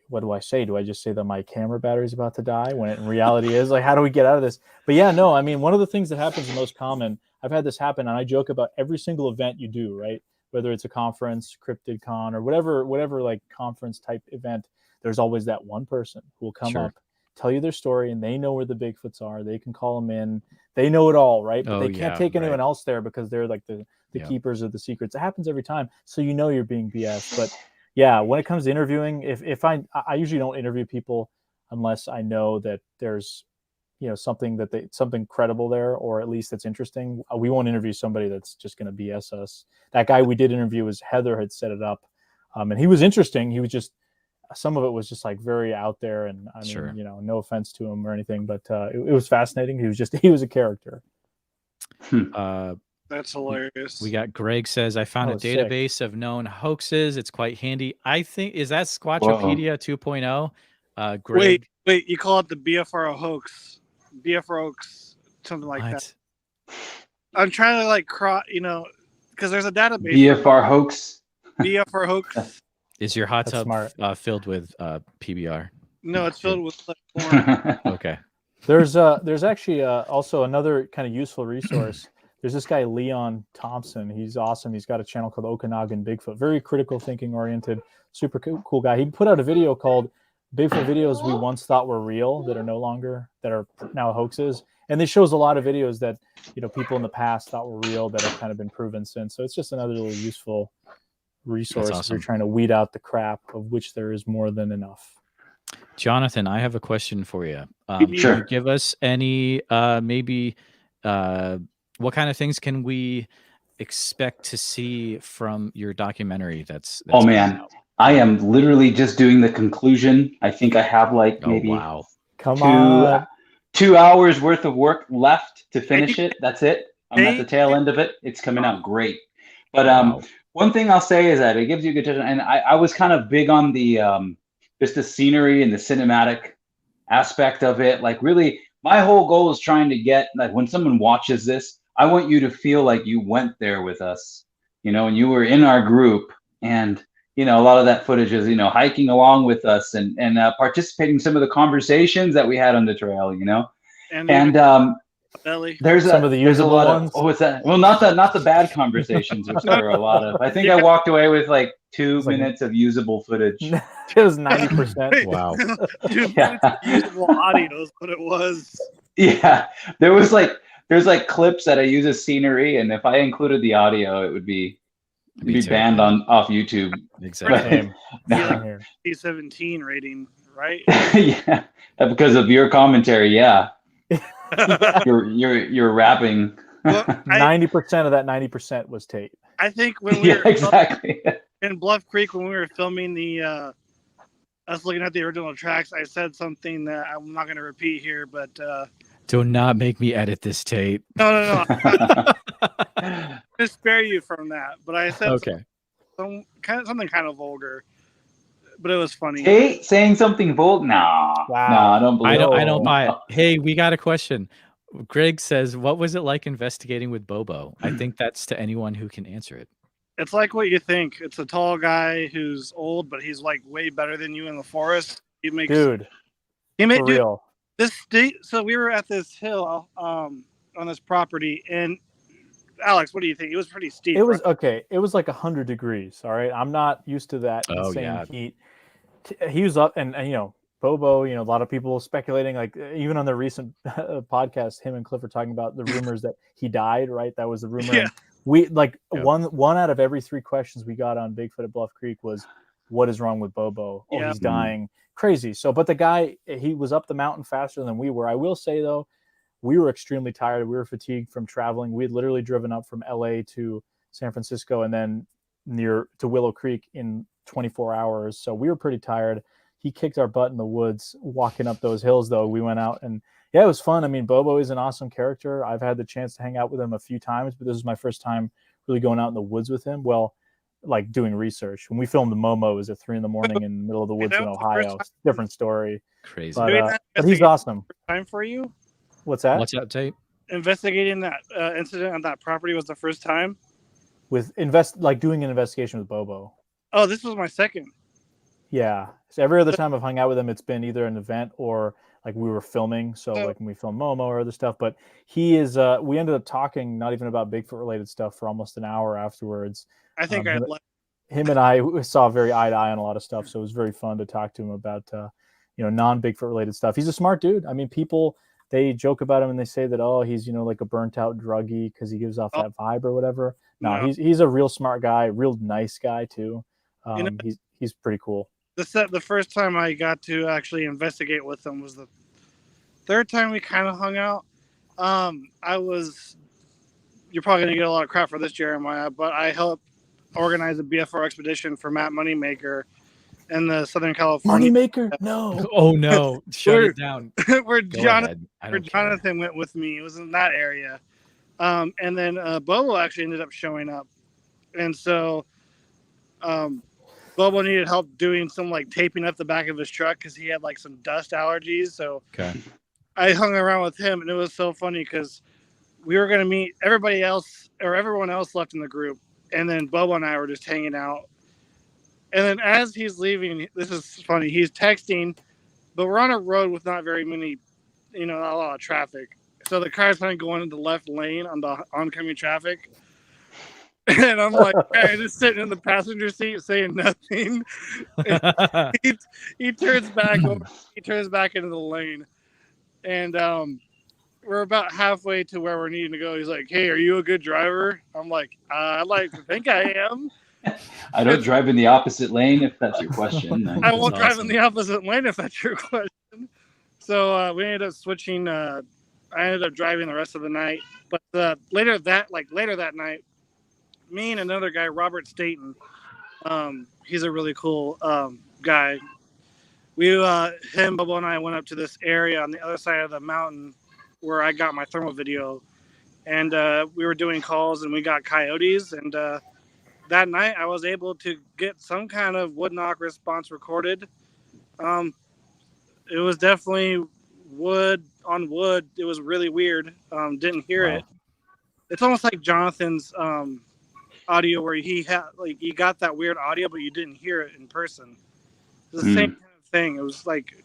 what do I say? Do I just say that my camera battery is about to die when it in reality is like, how do we get out of this? But yeah, no, I mean, one of the things that happens the most common, I've had this happen, and I joke about every single event you do, right? Whether it's a conference, Cryptid Con, or whatever like conference type event, there's always that one person who will come up, tell you their story, and they know where the Bigfoots are. They can call them in. They know it all, right? But Oh, they can't yeah, take anyone right. else there because they're like the Yeah. keepers of the secrets. It happens every time. So you know you're being BS. But yeah, when it comes to interviewing, if I usually don't interview people unless I know that there's something credible there, or at least that's interesting. We won't interview somebody that's just going to BS us. That guy we did interview was Heather had set it up, and he was interesting. He was just some of it was just like very out there, and I mean, Sure. no offense to him or anything, but it was fascinating. He was a character. That's hilarious. We got Greg says, I found a was sick. database of known hoaxes. It's quite handy. I think, is that Squatchopedia 2.0? Greg? Wait, you call it the BFR hoax. BFR hoax, something like that. I'm trying to like because there's a database. BFR hoax. BFR hoax. Is your hot tub filled with PBR? No, it's filled with porn. Okay. There's actually also another kind of useful resource. There's this guy, Leon Thompson. He's awesome. He's got a channel called Okanagan Bigfoot. Very critical thinking oriented, super cool guy. He put out a video called Bigfoot Videos We Once Thought Were Real that are now hoaxes. And this shows a lot of videos that, people in the past thought were real that have kind of been proven since. So it's just another little useful resource if you're trying to weed out the crap, of which there is more than enough. Jonathan, I have a question for you. Sure. Can you give us any what kind of things can we expect to see from your documentary? That's oh man, I am literally just doing the conclusion. I think I have maybe Come on. 2 hours worth of work left to finish it. That's it. I'm at the tail end of it. It's coming out great. But one thing I'll say is that it gives you a good attention. And I was kind of big on the just the scenery and the cinematic aspect of it. Like really, my whole goal is trying to get, like, when someone watches this, I want you to feel like you went there with us, and you were in our group, and a lot of that footage is hiking along with us and participating in some of the conversations that we had on the trail, and Belly. there's some of the usable ones. What's that? Well, not the bad conversations, which there were a lot of. I think I walked away with like 2 minutes of usable footage. It was 90%. Wow. 2 minutes of usable audio is what it was. Yeah, there's clips that I use as scenery, and if I included the audio, it would be banned off YouTube. Exactly. P17 rating, right? Yeah, because of your commentary. Yeah. You're rapping. Well, 90% of that 90% was Tate. I think when we were exactly in Bluff Creek, when we were filming us looking at the original tracks, I said something that I'm not going to repeat here, but do not make me edit this, Tate. No. Just spare you from that. But I said something kind of vulgar, but it was funny. Tate saying something vulgar? Nah. Wow. No, I don't believe I don't buy it. Hey, we got a question. Greg says, what was it like investigating with Bobo? I think that's to anyone who can answer it. It's like what you think. It's a tall guy who's old, but he's like way better than you in the forest. He makes real. So we were at this hill on this property, and Alex, what do you think? It was pretty steep. It was okay. It was like 100 degrees. All right, I'm not used to that insane heat. He was up, and Bobo. A lot of people speculating, like even on the recent podcast, him and Cliff were talking about the rumors that he died. Right, that was the rumor. Yeah. We one out of every 3 questions we got on Bigfoot at Bluff Creek was, "What is wrong with Bobo? Oh, he's dying." Crazy. So, but the guy, he was up the mountain faster than we were. I will say though, we were extremely tired. We were fatigued from traveling. We had literally driven up from LA to San Francisco and then near to Willow Creek in 24 hours. So we were pretty tired. He kicked our butt in the woods walking up those hills though. We went out and it was fun. I mean, Bobo is an awesome character. I've had the chance to hang out with him a few times, but this is my first time really going out in the woods with him. Well, like doing research. When we filmed the Momo, it was at 3 a.m. in the middle of the woods in Ohio. Different story. Crazy. But he's awesome. Time for you? What's that? What's up, Tate? Investigating that incident on that property was the first time? With doing an investigation with Bobo. Oh, this was my second. Yeah. So every other time I've hung out with him, it's been either an event or like we were filming. So like when we filmed Momo or other stuff. But he is we ended up talking not even about Bigfoot related stuff for almost an hour afterwards. I think him and I saw very eye to eye on a lot of stuff. So it was very fun to talk to him about non-Bigfoot related stuff. He's a smart dude. I mean, people they joke about him and they say that, oh, he's, you know, like a burnt out druggie because he gives off that vibe or whatever. No, he's a real smart guy, real nice guy too. You know, he's pretty cool. The first time I got to actually investigate with him was the third time we kind of hung out. You're probably going to get a lot of crap for this, Jeremiah, but I helped organize a BFR expedition for Matt Moneymaker in the Southern California. Moneymaker? No. Oh, no. Shut it down. where Jonathan went with me. It was in that area. And then Bobo actually ended up showing up. And so Bobo needed help doing some like taping up the back of his truck because he had like some dust allergies. So I hung around with him, and it was so funny because we were going to meet everybody else, or everyone else left in the group. And then Bobo and I were just hanging out. And then as he's leaving, this is funny, he's texting, but we're on a road with not very many, you know, not a lot of traffic. So the car's kind of going in the left lane on the oncoming traffic. And I'm like, hey, just sitting in the passenger seat saying nothing. He turns back over, he turns back into the lane. And we're about halfway to where we're needing to go. He's like, hey, are you a good driver? I'm like, I'd like to think I am. I don't drive in the opposite lane, if that's your question. I won't drive in the opposite lane if that's your question. So we ended up switching. I ended up driving the rest of the night. But later that night, me and another guy, Robert Staten, he's a really cool guy. Him, Bubba, and I went up to this area on the other side of the mountain where I got my thermal video. And we were doing calls, and we got coyotes. And that night, I was able to get some kind of wood knock response recorded. It was definitely wood on wood. It was really weird. Didn't hear it. It's almost like Jonathan's audio, where he got that weird audio, but you didn't hear it in person. It's the same kind of thing. It was like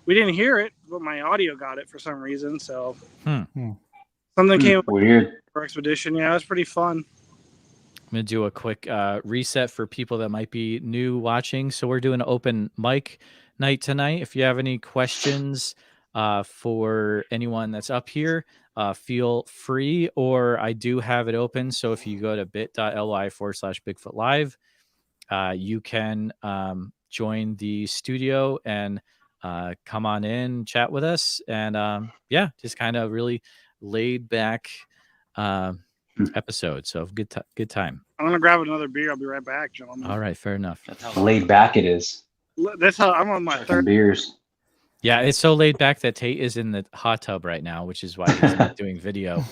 we didn't hear it, but my audio got it for some reason. So something came weird for expedition. Yeah, it was pretty fun. I'm going to do a quick reset for people that might be new watching. So we're doing an open mic night tonight. If you have any questions for anyone that's up here, feel free, or I do have it open. So if you go to bit.ly/Bigfoot Live, you can join the studio and come on in, chat with us. And just kind of really laid back episode. So good time. I'm gonna grab another beer. I'll be right back, gentlemen. All right, fair enough. That's how laid back it is. That's how I'm on my third beers. Yeah, it's so laid back that Tate is in the hot tub right now, which is why he's not doing video.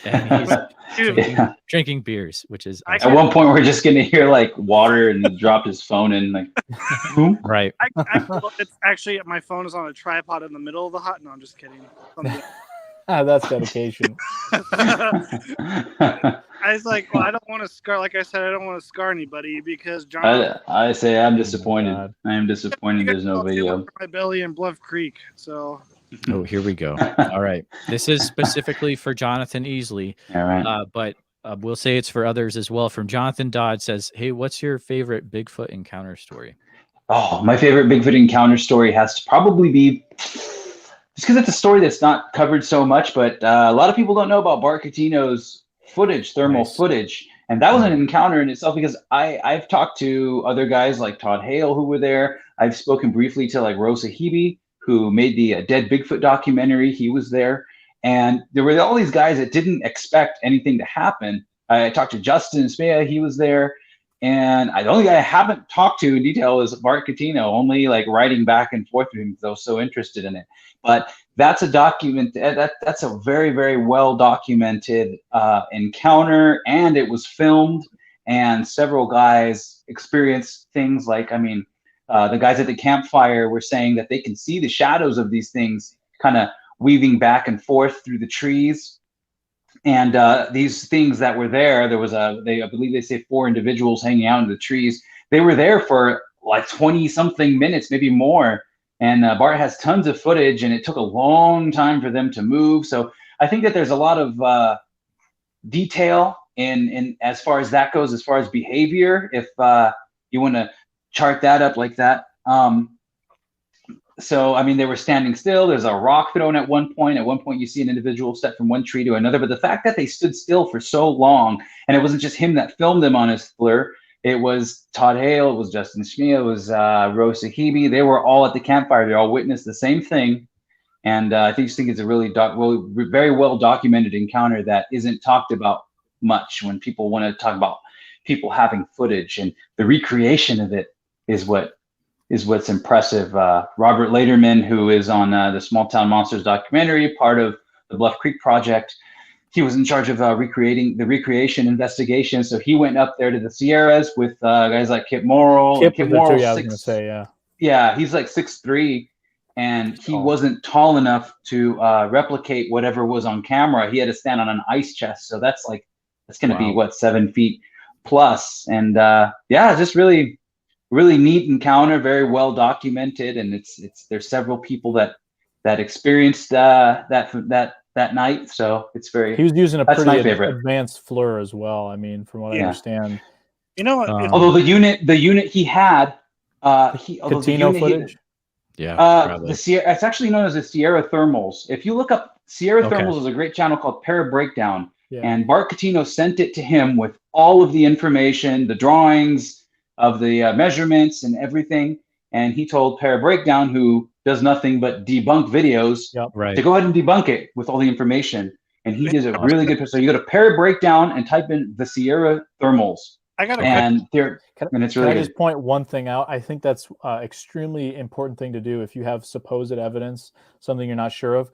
And he's drinking beers, which is awesome. At one point we're just gonna hear like water, and he dropped his phone in, like right. It's actually, my phone is on a tripod in the middle of the hot. No, I'm just kidding. That's dedication. I was like, well, I don't want to scar. Like I said, I don't want to scar anybody because John. I say I'm disappointed. I am disappointed. There's no video. My belly in Bluff Creek. So. Oh, here we go. All right, this is specifically for Jonathan Easley. All right. But we'll say it's for others as well. From Jonathan Dodd says, "Hey, what's your favorite Bigfoot encounter story?" Oh, my favorite Bigfoot encounter story has to probably be. Just because it's a story that's not covered so much, but a lot of people don't know about Bart Catino's thermal footage. And that was an encounter in itself, because I've talked to other guys like Todd Hale who were there. I've spoken briefly to like Rosa Hebe, who made the Dead Bigfoot documentary. He was there. And there were all these guys that didn't expect anything to happen. I talked to Justin Smea, he was there. And the only guy I haven't talked to in detail is Bart Catino, only like writing back and forth with him because I was so interested in it. But that's a document that's a very, very well documented encounter, and it was filmed, and several guys experienced things like, the guys at the campfire were saying that they can see the shadows of these things kind of weaving back and forth through the trees. And these things that were there was I believe they say 4 individuals hanging out in the trees. They were there for like 20 something minutes, maybe more. And Bart has tons of footage, and it took a long time for them to move. So I think that there's a lot of detail in as far as that goes, as far as behavior, if you want to chart that up like that. So, I mean, they were standing still. There's a rock thrown at one point. At one point, you see an individual step from one tree to another. But the fact that they stood still for so long, and it wasn't just him that filmed them on his FLIR. It was Todd Hale. It was Justin Schmee. It was Rose Sahibi. They were all at the campfire. They all witnessed the same thing. And I think it's a really very well documented encounter that isn't talked about much when people want to talk about people having footage, and the recreation of it is what's impressive. Robert Lederman, who is on the Small Town Monsters documentary, part of the Bluff Creek Project, he was in charge of recreating the recreation investigation. So he went up there to the Sierras with guys like Kip Morrill. Kip Morrill, I was going to say, yeah. Yeah, he's like 6'3", and he wasn't tall enough to replicate whatever was on camera. He had to stand on an ice chest. So that's going to be 7 feet plus. And just really neat encounter, very well documented. And there's several people that experienced that night. So it's very, he was using a pretty advanced FLIR as well. I mean, from what I understand, you know what, although the unit he had, Catino footage. It's actually known as the Sierra Thermals. If you look up Sierra Thermals, is a great channel called Para Breakdown, and Bart Catino sent it to him with all of the information, the drawings of the measurements and everything. And he told Para Breakdown, who does nothing but debunk videos, to go ahead and debunk it with all the information. And he did a really good. So you go to Para Breakdown and type in the Sierra Thermals. I got and it's really. Can I just point one thing out? I think that's extremely important thing to do if you have supposed evidence, something you're not sure of.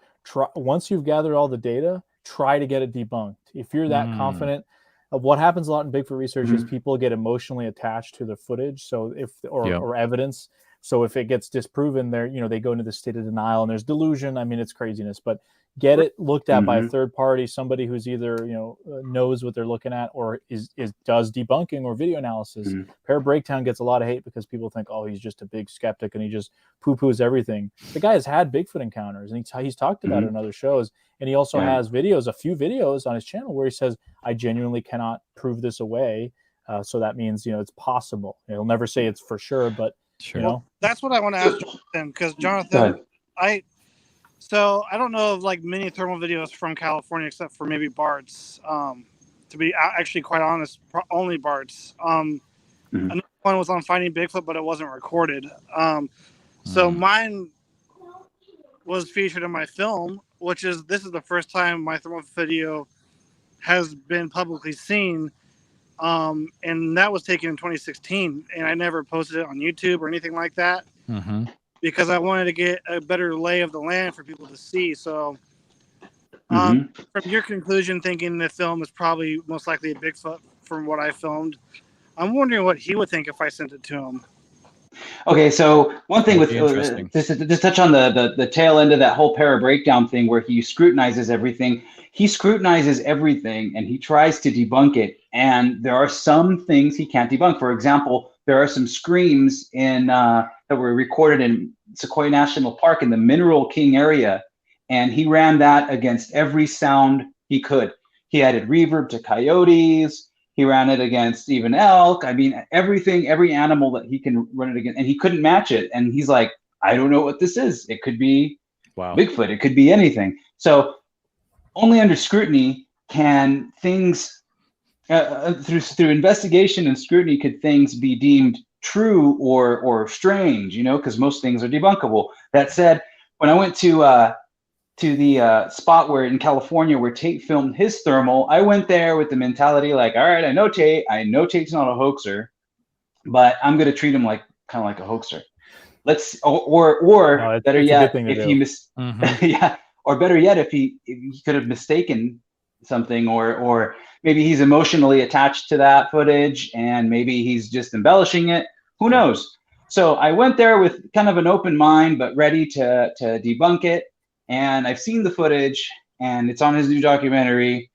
Once you've gathered all the data, try to get it debunked. If you're that confident, what happens a lot in Bigfoot research is people get emotionally attached to the footage. So or evidence. So if it gets disproven, they go into the state of denial and there's delusion. I mean, it's craziness, but get it looked at by a third party, somebody who's either knows what they're looking at or does debunking or video analysis. Para Breakdown gets a lot of hate because people think, oh, he's just a big skeptic and he just poo-poos everything. The guy has had Bigfoot encounters and he's talked about it in other shows, and he also has a few videos on his channel where he says, I genuinely cannot prove this away, so that means it's possible. He'll never say it's for sure, but that's what I want to ask Jonathan, because Jonathan, So I don't know of many thermal videos from California except for maybe Bart's. To be actually quite honest, only Bart's. Another one was on Finding Bigfoot, but it wasn't recorded. So mine was featured in my film, this is the first time my thermal video has been publicly seen. And that was taken in 2016, and I never posted it on YouTube or anything like that. Because I wanted to get a better lay of the land for people to see. So from your conclusion, thinking the film is probably most likely a Bigfoot from what I filmed, I'm wondering what he would think if I sent it to him. Okay, so one thing with just touch on the tail end of that whole Para Breakdown thing where he scrutinizes everything. He scrutinizes everything and he tries to debunk it. And there are some things he can't debunk. For example, there are some screams that were recorded in Sequoia National Park in the Mineral King area, and he ran that against every sound he could. He added reverb to coyotes. He ran it against even elk. I mean, everything, every animal that he can run it against, and he couldn't match it. And he's like, I don't know what this is. It could be Bigfoot. It could be anything. So only under scrutiny can things, through investigation and scrutiny, could things be deemed true or strange, because most things are debunkable. That said, when I went to the spot where in California where Tate filmed his thermal, I went there with the mentality all right, I know Tate's not a hoaxer, but I'm going to treat him kind of like a hoaxer. Or better yet, if he or better yet, if he could have mistaken something, or maybe he's emotionally attached to that footage and maybe he's just embellishing it. Who knows? So I went there with kind of an open mind, but ready to debunk it. And I've seen the footage and it's on his new documentary.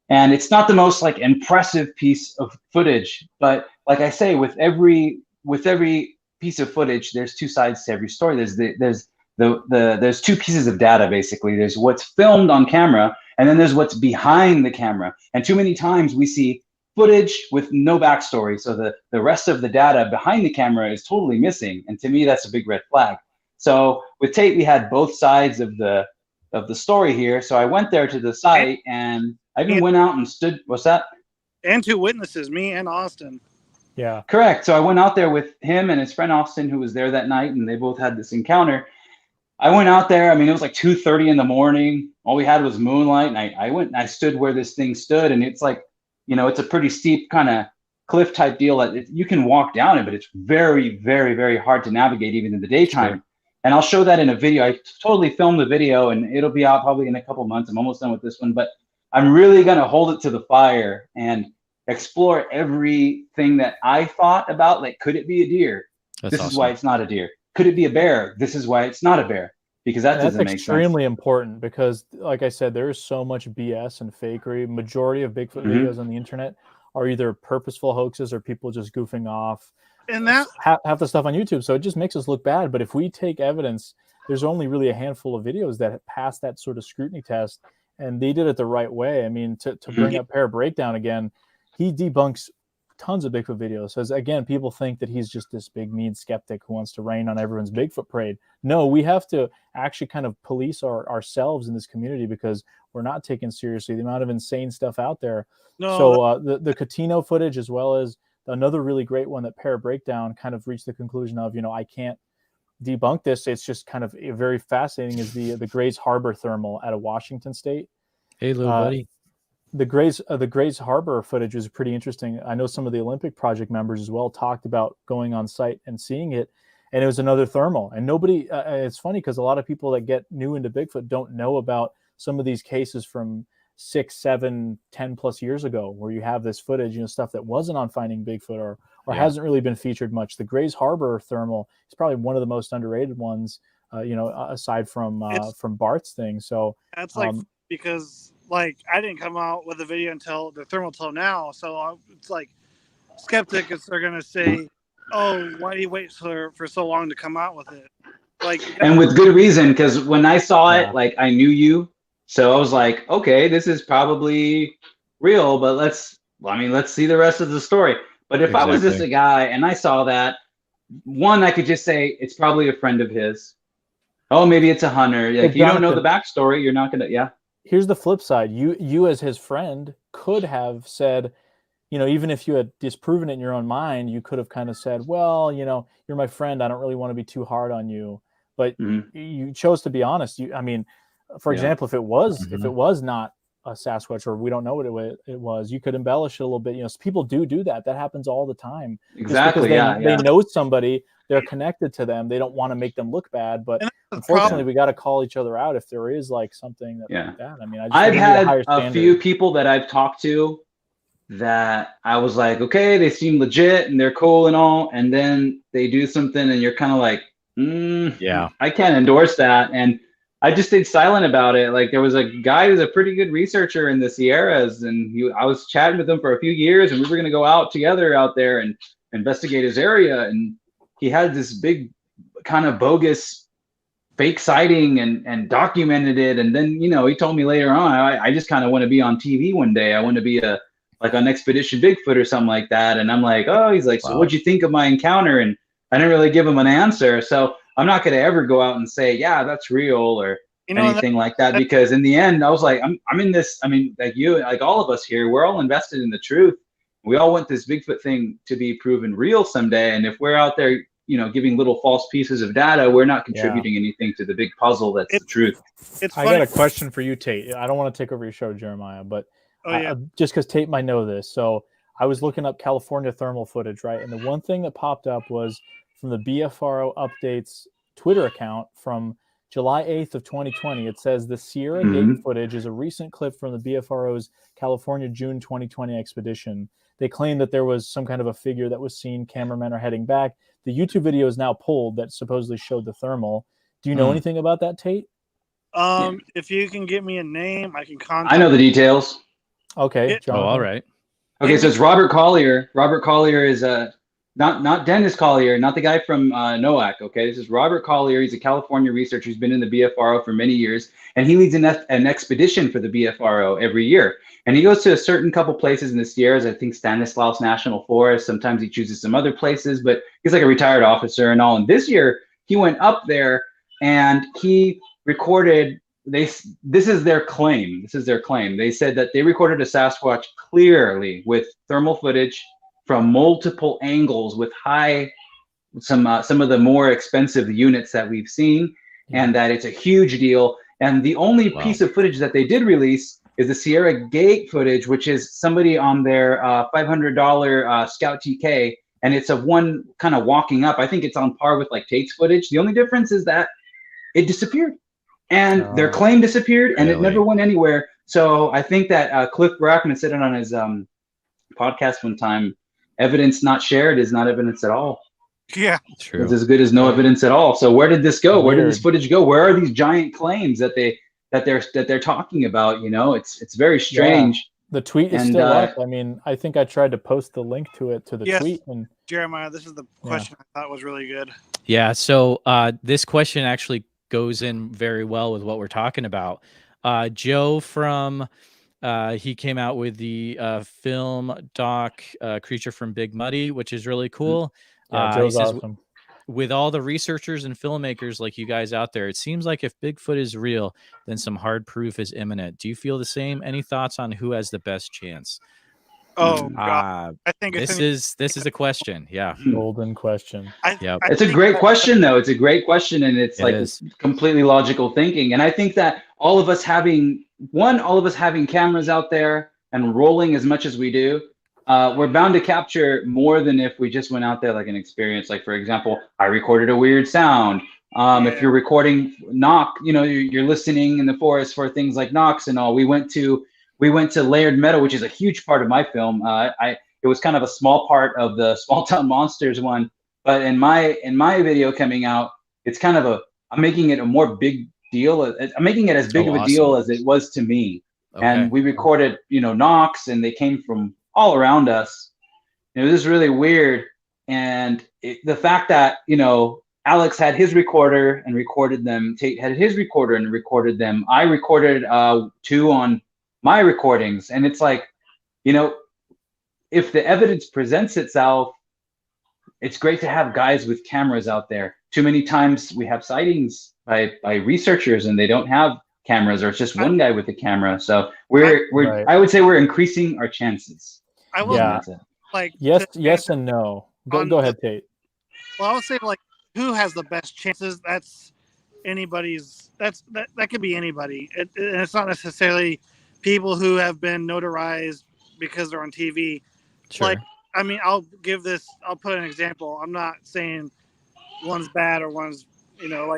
And it's not the most impressive piece of footage, but like I say, with every piece of footage, there's two sides to every story. There's two pieces of data, basically. There's what's filmed on camera, and then there's what's behind the camera. And too many times we see footage with no backstory. So the rest of the data behind the camera is totally missing. And to me, that's a big red flag. So with Tate, we had both sides of the story here. So I went there to the site, and I even went out and stood. What's that? And 2 witnesses, me and Austin. Yeah. Correct. So I went out there with him and his friend Austin, who was there that night, and they both had this encounter. I went out there. I mean, it was like 2:30 in the morning. All we had was moonlight, and I went and I stood where this thing stood, and it's like, it's a pretty steep kind of cliff type deal that you can walk down it, but it's very, very, very hard to navigate even in the daytime. Sure. And I'll show that in a video. I totally filmed the video, and it'll be out probably in a couple months. I'm almost done with this one, but I'm really going to hold it to the fire and explore everything that I thought about. Like, could it be a deer? This is why it's not a deer. Could it be a bear? This is why it's not a bear. Because that's extremely important, because like I said, there is so much BS and fakery. Majority of Bigfoot videos on the internet are either purposeful hoaxes or people just goofing off. And that half the stuff on YouTube. So it just makes us look bad. But if we take evidence, there's only really a handful of videos that pass that sort of scrutiny test, and they did it the right way. I mean, to bring up Pair Breakdown again, he debunks tons of Bigfoot videos. As again, people think that he's just this big mean skeptic who wants to rain on everyone's Bigfoot parade. No, we have to actually kind of police ourselves in this community, because we're not taken seriously. The amount of insane stuff out there. No, so the Catino footage, as well as another really great one that Pair Breakdown kind of reached the conclusion of, I can't debunk this. It's just kind of very fascinating, is the Grays Harbor thermal out of Washington State. Hey, little buddy. The Grays Harbor footage was pretty interesting. I know some of the Olympic Project members as well talked about going on site and seeing it, and it was another thermal. And nobody, it's funny because a lot of people that get new into Bigfoot don't know about some of these cases from 6, 7, 10 plus years ago, where you have this footage, stuff that wasn't on Finding Bigfoot or hasn't really been featured much. The Grays Harbor thermal is probably one of the most underrated ones, aside from Bart's thing. So that's because I didn't come out with a video until the thermal till now. So it's like skeptics are going to say, oh, why do you wait for so long to come out with it? And with good reason, because when I saw it, I knew you. So I was like, okay, this is probably real, but let's see the rest of the story. But if I was just a guy and I saw that, one, I could just say it's probably a friend of his. Oh, maybe it's a hunter. Like, you don't know the backstory, you're not going to, Here's the flip side. You as his friend could have said, even if you had disproven it in your own mind, you could have kind of said, well, you're my friend. I don't really want to be too hard on you. But you chose to be honest. For example, if it was not a Sasquatch, or we don't know what it was, you could embellish it a little bit. People do that. That happens all the time. Exactly. They know somebody, they're connected to them. They don't want to make them look bad, but unfortunately, we got to call each other out if there is something like that. I've had a few people that I've talked to that I was like, okay, they seem legit and they're cool and all, and then they do something and you're kind of like, I can't endorse that. And I just stayed silent about it. Like, there was a guy who's a pretty good researcher in the Sierras, and I was chatting with him for a few years, and we were going to go out together out there and investigate his area. And he had this big kind of bogus fake sighting and documented it. And then, he told me later on, I just kind of want to be on TV one day. I want to be on Expedition Bigfoot or something like that. And I'm like, oh, he's like, so what'd you think of my encounter? And I didn't really give him an answer. So I'm not going to ever go out and say, yeah, that's real or anything like that, because in the end, I was like, I'm in this. Like you, like all of us here, we're all invested in the truth. We all want this Bigfoot thing to be proven real someday. And if we're out there, giving little false pieces of data, we're not contributing anything to the big puzzle that's the truth. I got a question for you, Tate. I don't want to take over your show, Jeremiah, but just because Tate might know this. So I was looking up California thermal footage, right? And the one thing that popped up was from the BFRO Updates Twitter account from July 8th of 2020. It says the Sierra Gate footage is a recent clip from the BFRO's California June 2020 expedition. They claim that there was some kind of a figure that was seen. Cameramen are heading back. The YouTube video is now pulled that supposedly showed the thermal. Do you know anything about that, Tate? If you can get me a name, I can contact. I know the details. Okay. All right. Okay, so it's Robert Collier. Robert Collier is not Dennis Collier, not the guy from NOAC. Okay, this is Robert Collier. He's a California researcher who's been in the BFRO for many years, and he leads an expedition for the BFRO every year. And he goes to a certain couple places in the Sierras. I think Stanislaus National Forest. Sometimes he chooses some other places, but he's like a retired officer and all. And this year he went up there and he recorded. This is their claim. This is their claim. They said that they recorded a Sasquatch clearly with thermal footage from multiple angles with some of the more expensive units that we've seen, and that it's a huge deal. And the only piece of footage that they did release is the Sierra Gate footage, which is somebody on their $500 Scout TK, and it's of one kind of walking up. I think it's on par with like Tate's footage. The only difference is that it disappeared, and their claim disappeared, and it never went anywhere. So I think that Cliff Brackman said it on his podcast one time: evidence not shared is not evidence at all. Yeah, true. It's as good as no evidence at all. So where did this go? Where did this footage go? Where are these giant claims that they're talking about? You know, it's very strange. Yeah. The tweet is still up. I mean, I think I tried to post the link to it to the tweet. And Jeremiah, this is the question I thought was really good. Yeah. So this question actually goes in very well with what we're talking about. Joe from he came out with the film doc Creature from Big Muddy, which is really cool. Yeah, Joe's he says, awesome. With all the researchers and filmmakers like you guys out there, it seems like if Bigfoot is real, then some hard proof is imminent. Do you feel the same? Any thoughts on who has the best chance? Oh God, I think this is a question. Yeah, golden question. It's a great question, though. It's a great question, and it's completely logical thinking. And I think that all of us having cameras out there and rolling as much as we do, we're bound to capture more than if we just went out there like an experience. Like, for example, I recorded a weird sound. If you're recording knock, you're listening in the forest for things like knocks and all. We went to Layered Meadow, which is a huge part of my film. It was kind of a small part of the Small Town Monsters one, but in my video coming out, it's kind of I'm making it a more big deal. I'm making it as big of a deal as it was to me. Okay. And we recorded, knocks, and they came from all around us. It was really weird. And the fact that, Aleks had his recorder and recorded them. Tate had his recorder and recorded them. I recorded 2 on my recordings. And it's like, if the evidence presents itself, it's great to have guys with cameras out there. Too many times we have sightings by researchers and they don't have cameras, or it's just one guy with a camera. So I would say we're increasing our chances. I will yes and no. Go ahead, Tate. Well, I would say who has the best chances? That's anybody's. That could be anybody. And it's not necessarily people who have been notarized because they're on TV. Sure. I'll put an example. I'm not saying one's bad or one's,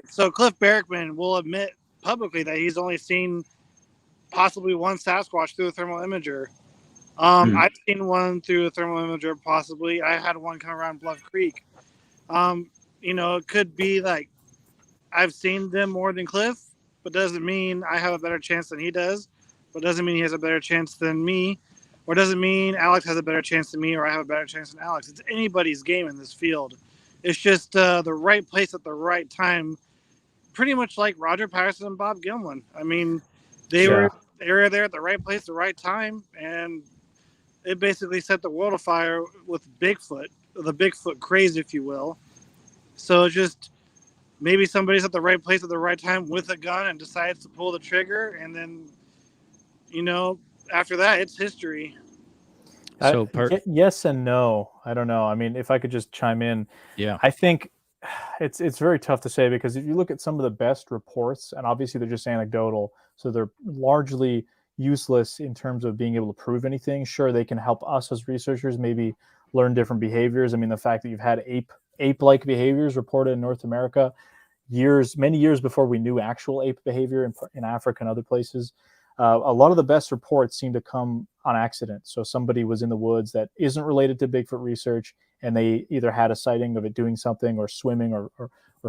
so Cliff Barrickman will admit publicly that he's only seen possibly one Sasquatch through a thermal imager. I've seen one through a thermal imager, possibly. I had one come around Bluff Creek. It could be like I've seen them more than Cliff, but doesn't mean I have a better chance than he does, but doesn't mean he has a better chance than me, or doesn't mean Aleks has a better chance than me, or I have a better chance than Aleks. It's anybody's game in this field. It's just the right place at the right time, pretty much like Roger Patterson and Bob Gimlin. I mean, they were there at the right place at the right time, and it basically set the world afire with Bigfoot, the Bigfoot craze, if you will. So just maybe somebody's at the right place at the right time with a gun and decides to pull the trigger, and then, after that, it's history. So yes and no. I don't know. I mean, if I could just chime in, I think it's very tough to say, because if you look at some of the best reports, and obviously they're just anecdotal, so they're largely useless in terms of being able to prove anything. Sure, they can help us as researchers maybe learn different behaviors. I mean, the fact that you've had ape-like behaviors reported in North America many years before we knew actual ape behavior in Africa and other places. A lot of the best reports seem to come on accident. So somebody was in the woods that isn't related to Bigfoot research, and they either had a sighting of it doing something, or swimming, or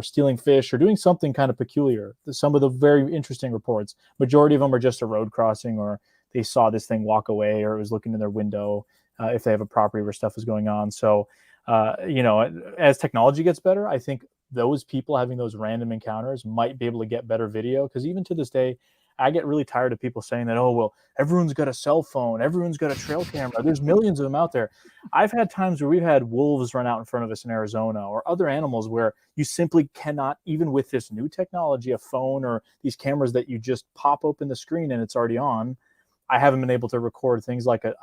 stealing fish, or doing something kind of peculiar. Some of the very interesting reports, majority of them are just a road crossing, or they saw this thing walk away, or it was looking in their window, if they have a property where stuff is going on. So, as technology gets better, I think those people having those random encounters might be able to get better video, because even to this day, I get really tired of people saying that, oh, well, everyone's got a cell phone, everyone's got a trail camera. There's millions of them out there. I've had times where we've had wolves run out in front of us in Arizona, or other animals where you simply cannot, even with this new technology, a phone or these cameras that you just pop open the screen and it's already on. I haven't been able to record things like a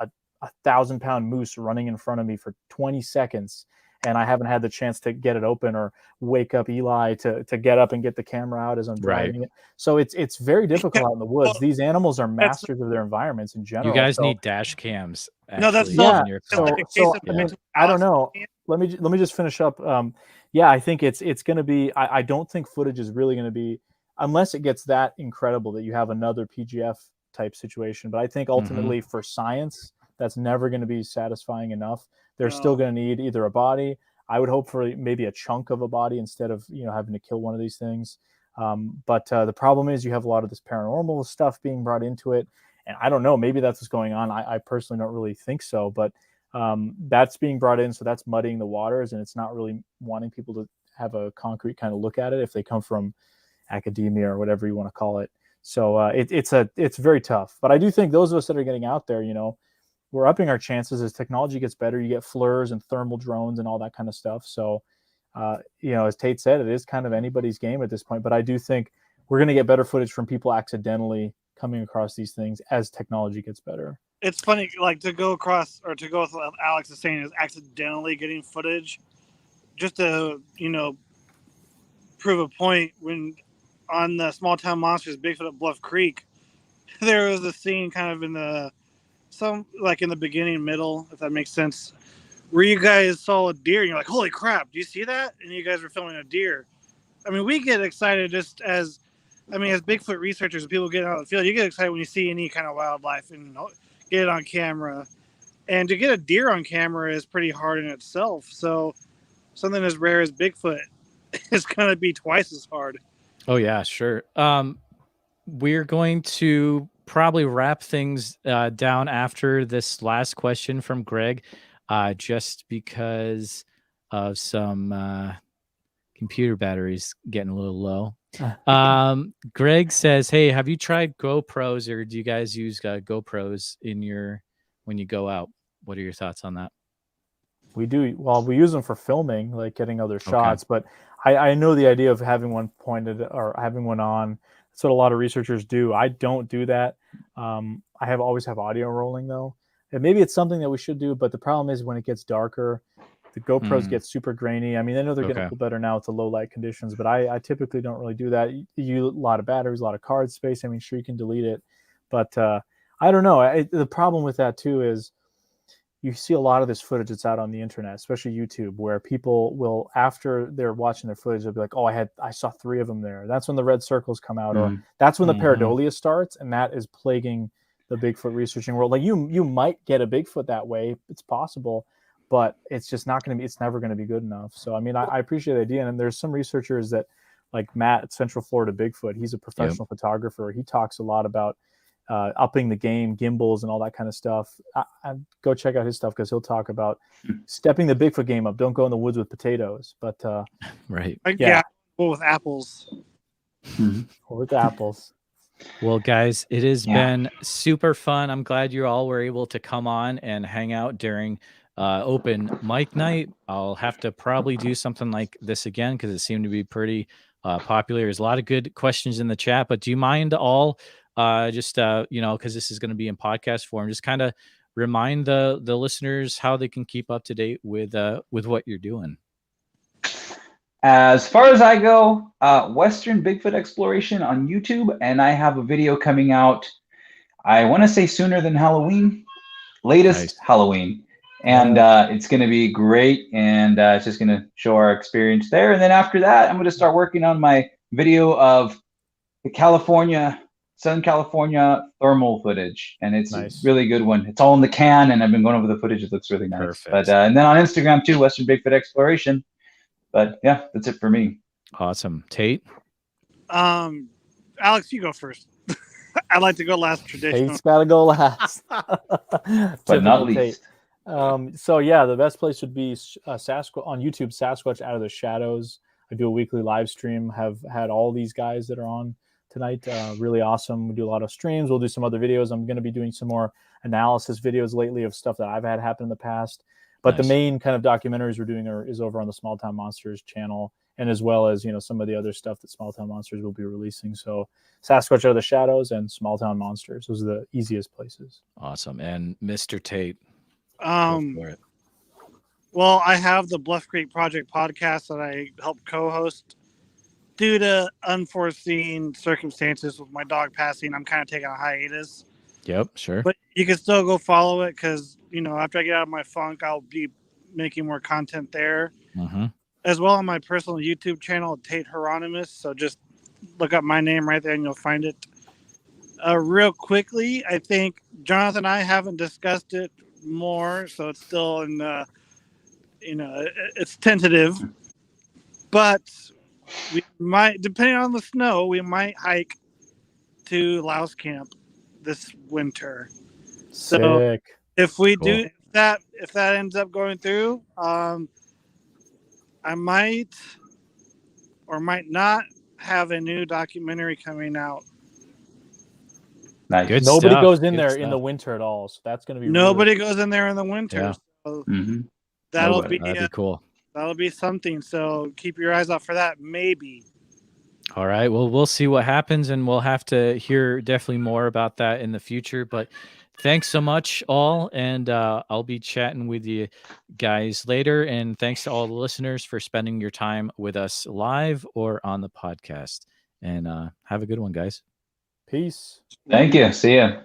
1,000-pound moose running in front of me for 20 seconds. And I haven't had the chance to get it open or wake up Eli to get up and get the camera out as I'm driving it. So it's very difficult out in the woods. These animals are masters of their environments in general. You guys need dash cams. No, that's yeah. in your car. I mean, I don't know. Let me just finish up. Yeah, I think it's going to be. I don't think footage is really going to be, unless it gets that incredible that you have another PGF type situation. But I think ultimately for science, that's never going to be satisfying enough. They're still going to need either a body. I would hope for maybe a chunk of a body instead of having to kill one of these things. But the problem is you have a lot of this paranormal stuff being brought into it, and I don't know. Maybe that's what's going on. I personally don't really think so, but that's being brought in, so that's muddying the waters, and it's not really wanting people to have a concrete kind of look at it if they come from academia or whatever you want to call it. So it's very tough. But I do think those of us that are getting out there, we're upping our chances as technology gets better. You get FLIRs and thermal drones and all that kind of stuff. So, as Tate said, it is kind of anybody's game at this point. But I do think we're going to get better footage from people accidentally coming across these things as technology gets better. It's funny, like to go with what Alex is saying, is accidentally getting footage just to, prove a point. When on the Small Town Monsters Bigfoot at Bluff Creek, there was a scene kind of in the beginning, middle, if that makes sense, where you guys saw a deer and you're like, holy crap, do you see that? And you guys were filming a deer. I mean, we get excited just as Bigfoot researchers and people getting out of the field, you get excited when you see any kind of wildlife and get it on camera. And to get a deer on camera is pretty hard in itself. So something as rare as Bigfoot is going to be twice as hard. Oh, yeah, sure. We're going to probably wrap things down after this last question from Greg, just because of some computer batteries getting a little low. Greg says, hey, have you tried GoPros, or do you guys use GoPros when you go out? What are your thoughts on that? We do. Well, we use them for filming, like getting other shots, but I know the idea of having one pointed or having one on. That's what a lot of researchers do. I don't do that. I always have audio rolling though. And maybe it's something that we should do, but the problem is when it gets darker, the GoPros get super grainy. I mean, I know they're getting a little better now with the low light conditions, but I typically don't really do that. You use a lot of batteries, a lot of card space. I mean, sure, you can delete it, but I don't know. The problem with that too is you see a lot of this footage that's out on the internet, especially YouTube, where people will, after they're watching their footage, they'll be like, oh, I saw 3 of them there. That's when the red circles come out, or that's when the pareidolia starts, and that is plaguing the Bigfoot researching world. Like you might get a Bigfoot that way. It's possible, but it's just not going to be, it's never going to be good enough. So, I mean, I appreciate the idea. And there's some researchers that, like Matt at Central Florida Bigfoot, he's a professional photographer. He talks a lot about upping the game, gimbals and all that kind of stuff. I go check out his stuff because he'll talk about stepping the Bigfoot game up. Don't go in the woods with potatoes, but right. Yeah. Or with apples. Or with apples. Well, guys, it has been super fun. I'm glad you all were able to come on and hang out during open mic night. I'll have to probably do something like this again because it seemed to be pretty popular. There's a lot of good questions in the chat, but do you mind all because this is going to be in podcast form, just kind of remind the listeners how they can keep up to date with what you're doing? As far as I go, Western Bigfoot Exploration on YouTube, and I have a video coming out, I want to say sooner than Halloween, latest Halloween. And it's going to be great, and it's just going to show our experience there. And then after that, I'm going to start working on my video of the Southern California thermal footage, and it's a really good one. It's all in the can, and I've been going over the footage. It looks really nice. Perfect. But and then on Instagram too, Western Bigfoot Exploration. But yeah, that's it for me. Awesome. Tate? Alex, you go first. I'd like to go last traditional. Tate's got to go last. But not least. So yeah, the best place would be Sasquatch on YouTube, Sasquatch Out of the Shadows. I do a weekly live stream, have had all these guys that are on tonight. Really awesome. We do a lot of streams. We'll do some other videos. I'm going to be doing some more analysis videos lately of stuff that I've had happen in the past. But Nice. the main kind of documentaries we're doing is over on the Small Town Monsters channel, and as well as, you know, some of the other stuff that Small Town Monsters will be releasing. So Sasquatch Out of the Shadows and Small Town Monsters, those are the easiest places. Awesome. And Mr. Tate, go for it. Well, I have the Bluff Creek Project podcast that I help co-host. Due to unforeseen circumstances with my dog passing, I'm kind of taking a hiatus. Yep, sure. But you can still go follow it because, you know, after I get out of my funk, I'll be making more content there. Mm-hmm. As well on my personal YouTube channel, Tate Hieronymus. So just look up my name right there and you'll find it. Real quickly, I think Jonathan and I haven't discussed it more, so it's still in, you know, it's tentative. But we might, depending on the snow, we might hike to Louse Camp this winter. So Sick. if we Cool. do that, if that ends up going through, I might or might not have a new documentary coming out. Nice. Good Nobody stuff. goes in Good there stuff. in the winter at all, so that's going to be Nobody goes in there in the winter. Yeah. So Mhm. that'll Nobody. be That'd be cool. that'll be something. So keep your eyes out for that. Maybe. All right. Well, we'll see what happens, and we'll have to hear definitely more about that in the future. But thanks so much, all, and I'll be chatting with you guys later. And thanks to all the listeners for spending your time with us live or on the podcast. And have a good one, guys. Peace. Thank you. See ya.